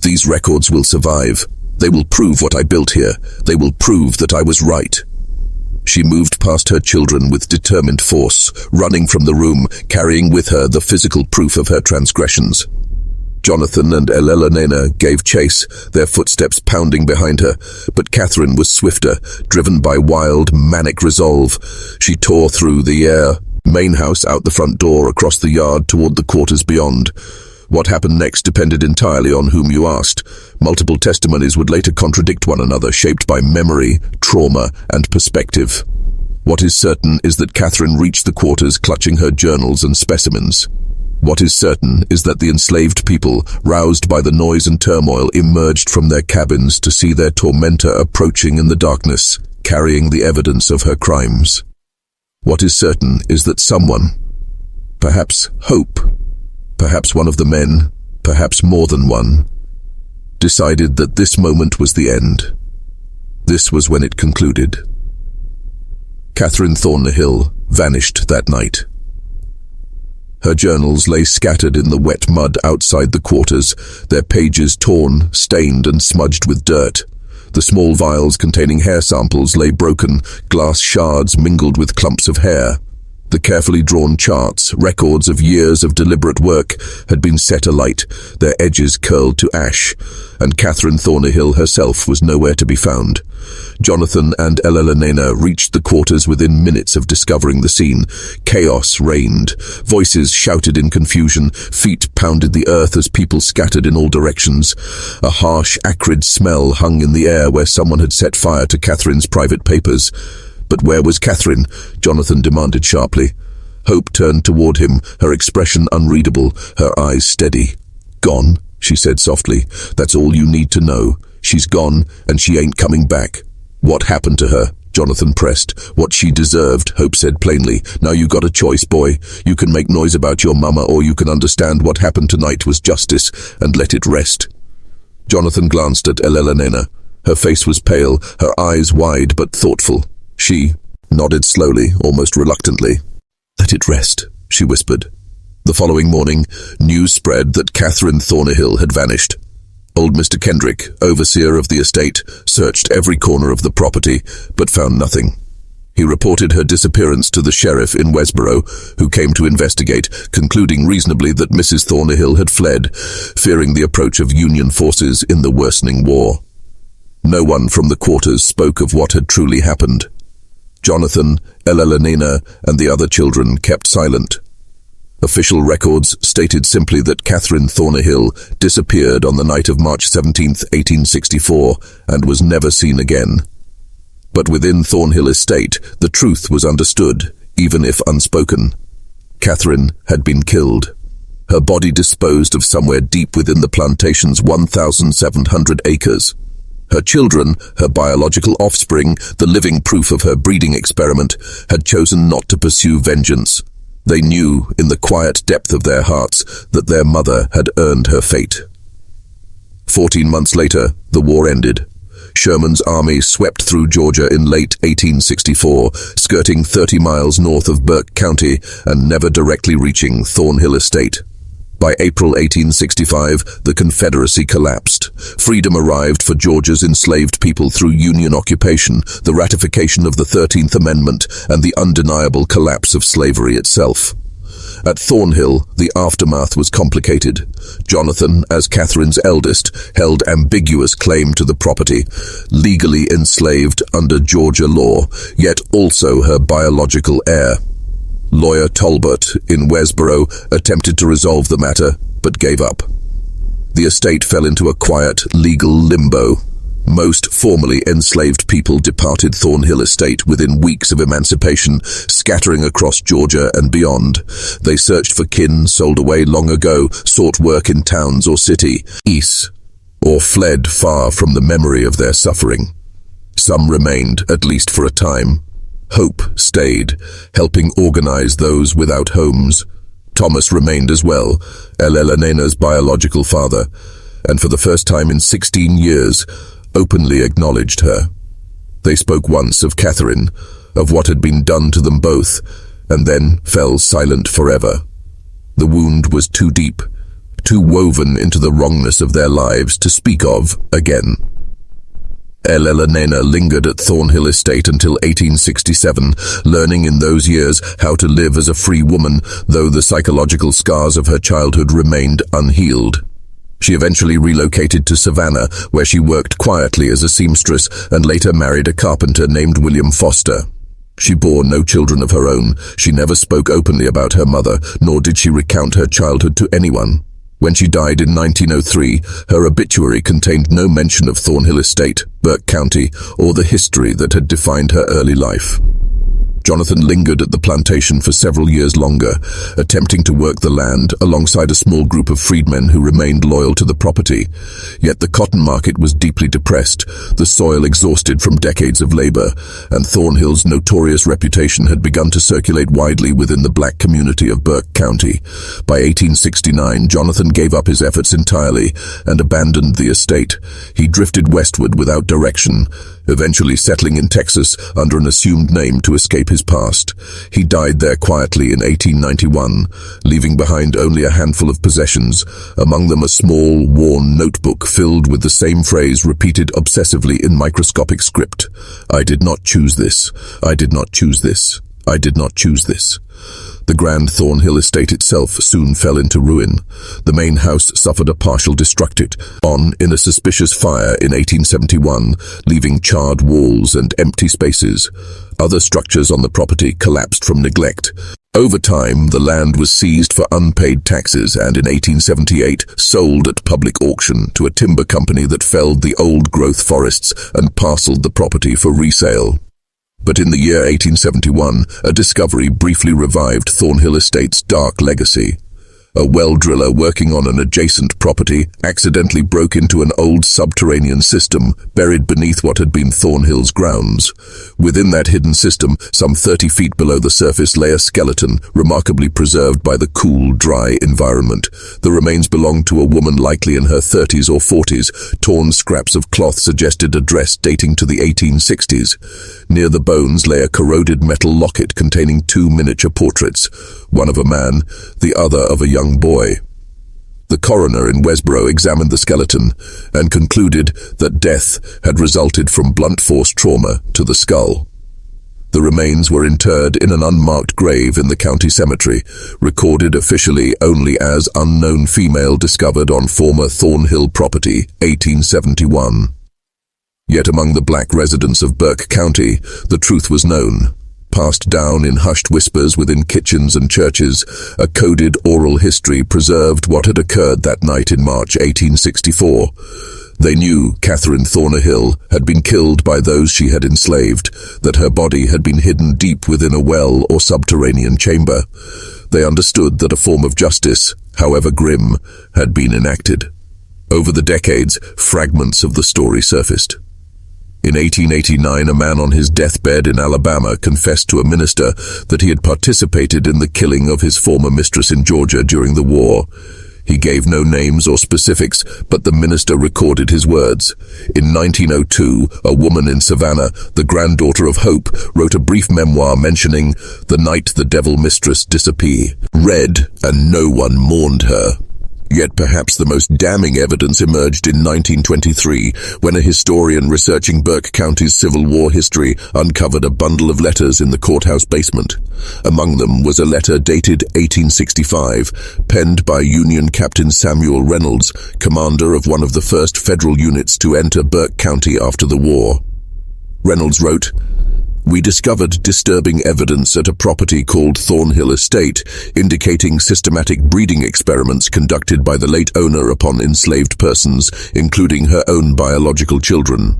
These records will survive. They will prove what I built here. They will prove that I was right. She moved past her children with determined force, running from the room, carrying with her the physical proof of her transgressions. Jonathan and Elena gave chase, their footsteps pounding behind her, but Catherine was swifter, driven by wild, manic resolve. She tore through the main house, out the front door, across the yard, toward the quarters beyond. What happened next depended entirely on whom you asked. Multiple testimonies would later contradict one another, shaped by memory, trauma, and perspective. What is certain is that Catherine reached the quarters clutching her journals and specimens. What is certain is that the enslaved people, roused by the noise and turmoil, emerged from their cabins to see their tormentor approaching in the darkness, carrying the evidence of her crimes. What is certain is that someone, perhaps Hope, perhaps one of the men, perhaps more than one, decided that this moment was the end. This was when it concluded. Catherine Thornhill vanished that night. Her journals lay scattered in the wet mud outside the quarters, their pages torn, stained, and smudged with dirt. The small vials containing hair samples lay broken, glass shards mingled with clumps of hair. The carefully drawn charts, records of years of deliberate work, had been set alight, their edges curled to ash, and Catherine Thornhill herself was nowhere to be found. Jonathan and Elena reached the quarters within minutes of discovering the scene. Chaos reigned. Voices shouted in confusion, feet pounded the earth as people scattered in all directions. A harsh, acrid smell hung in the air where someone had set fire to Catherine's private papers. But where was Catherine? Jonathan demanded sharply. Hope turned toward him, her expression unreadable, her eyes steady. Gone, she said softly. That's all you need to know. She's gone, and she ain't coming back. What happened to her? Jonathan pressed. What she deserved, Hope said plainly. Now you got a choice, boy. You can make noise about your mama, or you can understand what happened tonight was justice, and let it rest. Jonathan glanced at Elena. Her face was pale, her eyes wide but thoughtful. She nodded slowly, almost reluctantly. "Let it rest," she whispered. The following morning, news spread that Catherine Thornhill had vanished. Old Mr. Kendrick, overseer of the estate, searched every corner of the property, but found nothing. He reported her disappearance to the sheriff in Westboro, who came to investigate, concluding reasonably that Mrs. Thornhill had fled, fearing the approach of Union forces in the worsening war. No one from the quarters spoke of what had truly happened. Jonathan, Elena, and the other children kept silent. Official records stated simply that Catherine Thornhill disappeared on the night of March 17, 1864, and was never seen again. But within Thornhill Estate, the truth was understood, even if unspoken. Catherine had been killed. Her body disposed of somewhere deep within the plantation's 1,700 acres. Her children, her biological offspring, the living proof of her breeding experiment, had chosen not to pursue vengeance. They knew, in the quiet depth of their hearts, that their mother had earned her fate. 14 months later, the war ended. Sherman's army swept through Georgia in late 1864, skirting 30 miles north of Burke County and never directly reaching Thornhill Estate. By April 1865, the Confederacy collapsed. Freedom arrived for Georgia's enslaved people through Union occupation, the ratification of the 13th Amendment, and the undeniable collapse of slavery itself. At Thornhill, the aftermath was complicated. Jonathan, as Catherine's eldest, held ambiguous claim to the property, legally enslaved under Georgia law, yet also her biological heir. Lawyer Talbot in Westboro attempted to resolve the matter, but gave up. The estate fell into a quiet, legal limbo. Most formerly enslaved people departed Thornhill Estate within weeks of emancipation, scattering across Georgia and beyond. They searched for kin sold away long ago, sought work in towns or cities, or fled far from the memory of their suffering. Some remained, at least for a time. Hope stayed, helping organize those without homes. Thomas remained as well, Elena's biological father, and for the first time in 16 years, openly acknowledged her. They spoke once of Catherine, of what had been done to them both, and then fell silent forever. The wound was too deep, too woven into the wrongness of their lives to speak of again. Elena lingered at Thornhill Estate until 1867, learning in those years how to live as a free woman, though the psychological scars of her childhood remained unhealed. She eventually relocated to Savannah, where she worked quietly as a seamstress and later married a carpenter named William Foster. She bore no children of her own. She never spoke openly about her mother, nor did she recount her childhood to anyone. When she died in 1903, her obituary contained no mention of Thornhill Estate, Burke County, or the history that had defined her early life. Jonathan lingered at the plantation for several years longer, attempting to work the land alongside a small group of freedmen who remained loyal to the property. Yet the cotton market was deeply depressed, the soil exhausted from decades of labor, and Thornhill's notorious reputation had begun to circulate widely within the black community of Burke County. By 1869, Jonathan gave up his efforts entirely and abandoned the estate. He drifted westward without direction, eventually settling in Texas under an assumed name to escape his past. He died there quietly in 1891, leaving behind only a handful of possessions, among them a small, worn notebook filled with the same phrase repeated obsessively in microscopic script. "I did not choose this. I did not choose this. I did not choose this." The grand Thornhill estate itself soon fell into ruin. The main house suffered a partial destruction in a suspicious fire in 1871, leaving charred walls and empty spaces. Other structures on the property collapsed from neglect. Over time, the land was seized for unpaid taxes and in 1878 sold at public auction to a timber company that felled the old-growth forests and parceled the property for resale. But in the year 1871, a discovery briefly revived Thornhill Estate's dark legacy. A well driller working on an adjacent property accidentally broke into an old subterranean system buried beneath what had been Thornhill's grounds. Within that hidden system, some 30 feet below the surface, lay a skeleton, remarkably preserved by the cool, dry environment. The remains belonged to a woman likely in her 30s or 40s. Torn scraps of cloth suggested a dress dating to the 1860s. Near the bones lay a corroded metal locket containing 2 miniature portraits, one of a man, the other of a young boy. The coroner in Westboro examined the skeleton and concluded that death had resulted from blunt force trauma to the skull. The remains were interred in an unmarked grave in the county cemetery, recorded officially only as unknown female discovered on former Thornhill property, 1871. Yet among the black residents of Burke County, the truth was known. Passed down in hushed whispers within kitchens and churches, a coded oral history preserved what had occurred that night in March 1864. They knew Catherine Thornhill had been killed by those she had enslaved, that her body had been hidden deep within a well or subterranean chamber. They understood that a form of justice, however grim, had been enacted. Over the decades, fragments of the story surfaced. In 1889, a man on his deathbed in Alabama confessed to a minister that he had participated in the killing of his former mistress in Georgia during the war. He gave no names or specifics, but the minister recorded his words. In 1902, a woman in Savannah, the granddaughter of Hope, wrote a brief memoir mentioning the night the devil mistress disappeared, and no one mourned her. Yet perhaps the most damning evidence emerged in 1923, when a historian researching Burke County's Civil War history uncovered a bundle of letters in the courthouse basement. Among them was a letter dated 1865, penned by Union Captain Samuel Reynolds, commander of one of the first federal units to enter Burke County after the war. Reynolds wrote, "We discovered disturbing evidence at a property called Thornhill Estate, indicating systematic breeding experiments conducted by the late owner upon enslaved persons, including her own biological children.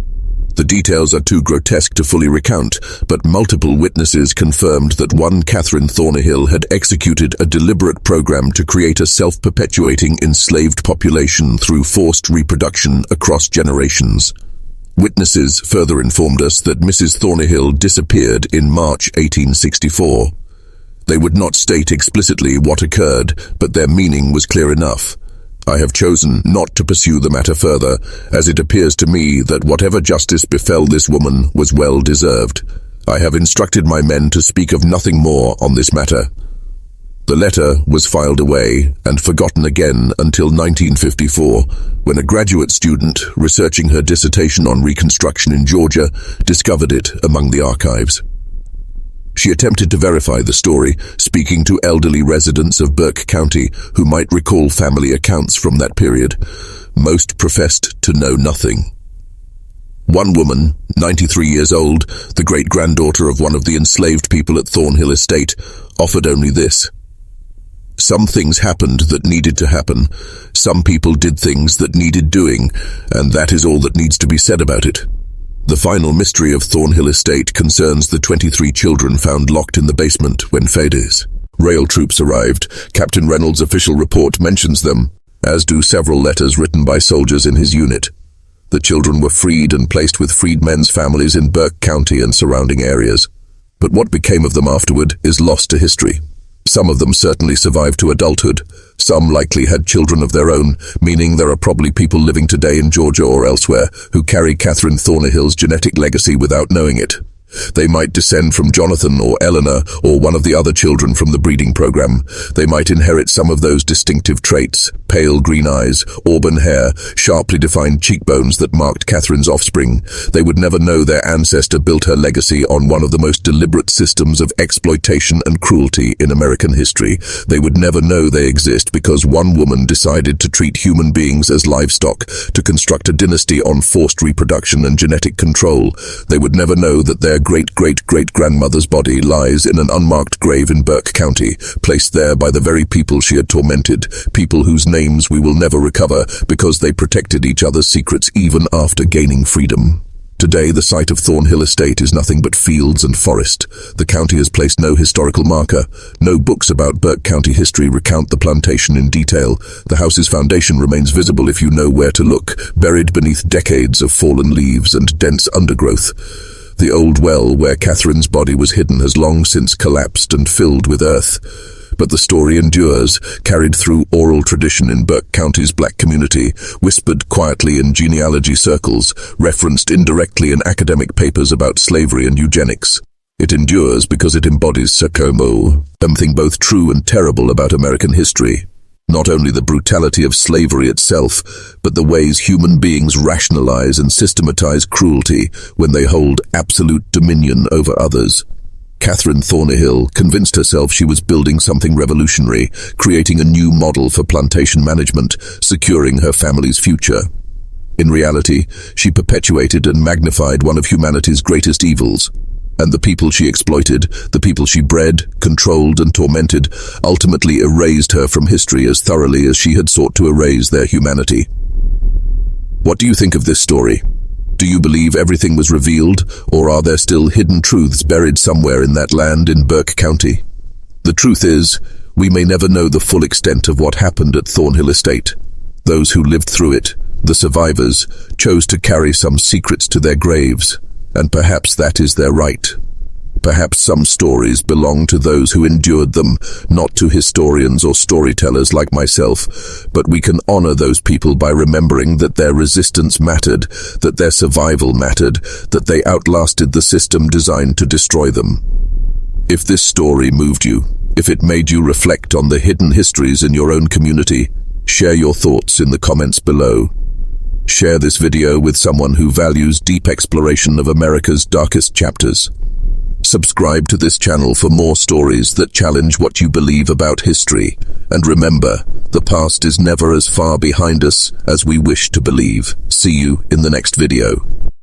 The details are too grotesque to fully recount, but multiple witnesses confirmed that one Catherine Thornhill had executed a deliberate program to create a self-perpetuating enslaved population through forced reproduction across generations." Witnesses further informed us that Mrs. Thornhill disappeared in March 1864. They would not state explicitly what occurred, but their meaning was clear enough. I have chosen not to pursue the matter further, as it appears to me that whatever justice befell this woman was well deserved. I have instructed my men to speak of nothing more on this matter. The letter was filed away and forgotten again until 1954, when a graduate student researching her dissertation on Reconstruction in Georgia discovered it among the archives. She attempted to verify the story, speaking to elderly residents of Burke County who might recall family accounts from that period. Most professed to know nothing. One woman, 93 years old, the great-granddaughter of one of the enslaved people at Thornhill Estate, offered only this: "Some things happened that needed to happen. Some people did things that needed doing, and that is all that needs to be said about it." The final mystery of Thornhill Estate concerns the 23 children found locked in the basement when Fades rail troops arrived. Captain Reynolds' official report mentions them, as do several letters written by soldiers in his unit. The children were freed and placed with freedmen's families in Burke County and surrounding areas. But what became of them afterward is lost to history. Some of them certainly survived to adulthood. Some likely had children of their own, meaning there are probably people living today in Georgia or elsewhere who carry Catherine Thornhill's genetic legacy without knowing it. They might descend from Jonathan or Eleanor or one of the other children from the breeding program. They might inherit some of those distinctive traits: pale green eyes, auburn hair, sharply defined cheekbones that marked Catherine's offspring. They would never know their ancestor built her legacy on one of the most deliberate systems of exploitation and cruelty in American history. They would never know they exist because one woman decided to treat human beings as livestock, to construct a dynasty on forced reproduction and genetic control. They would never know that their great-great-great-grandmother's body lies in an unmarked grave in Burke County, placed there by the very people she had tormented, people whose names we will never recover because they protected each other's secrets even after gaining freedom. Today, the site of Thornhill Estate is nothing but fields and forest. The county has placed no historical marker. No books about Burke County history recount the plantation in detail. The house's foundation remains visible if you know where to look, buried beneath decades of fallen leaves and dense undergrowth. The old well where Catherine's body was hidden has long since collapsed and filled with earth. But the story endures, carried through oral tradition in Burke County's black community, whispered quietly in genealogy circles, referenced indirectly in academic papers about slavery and eugenics. It endures because it embodies something both true and terrible about American history. Not only the brutality of slavery itself, but the ways human beings rationalize and systematize cruelty when they hold absolute dominion over others. Catherine Thornhill convinced herself she was building something revolutionary, creating a new model for plantation management, securing her family's future. In reality, she perpetuated and magnified one of humanity's greatest evils, and the people she exploited, the people she bred, controlled, and tormented, ultimately erased her from history as thoroughly as she had sought to erase their humanity. What do you think of this story? Do you believe everything was revealed, or are there still hidden truths buried somewhere in that land in Burke County? The truth is, we may never know the full extent of what happened at Thornhill Estate. Those who lived through it, the survivors, chose to carry some secrets to their graves, and perhaps that is their right. Perhaps some stories belong to those who endured them, not to historians or storytellers like myself, but we can honor those people by remembering that their resistance mattered, that their survival mattered, that they outlasted the system designed to destroy them. If this story moved you, if it made you reflect on the hidden histories in your own community, share your thoughts in the comments below. Share this video with someone who values deep exploration of America's darkest chapters. Subscribe to this channel for more stories that challenge what you believe about history. And remember, the past is never as far behind us as we wish to believe. See you in the next video.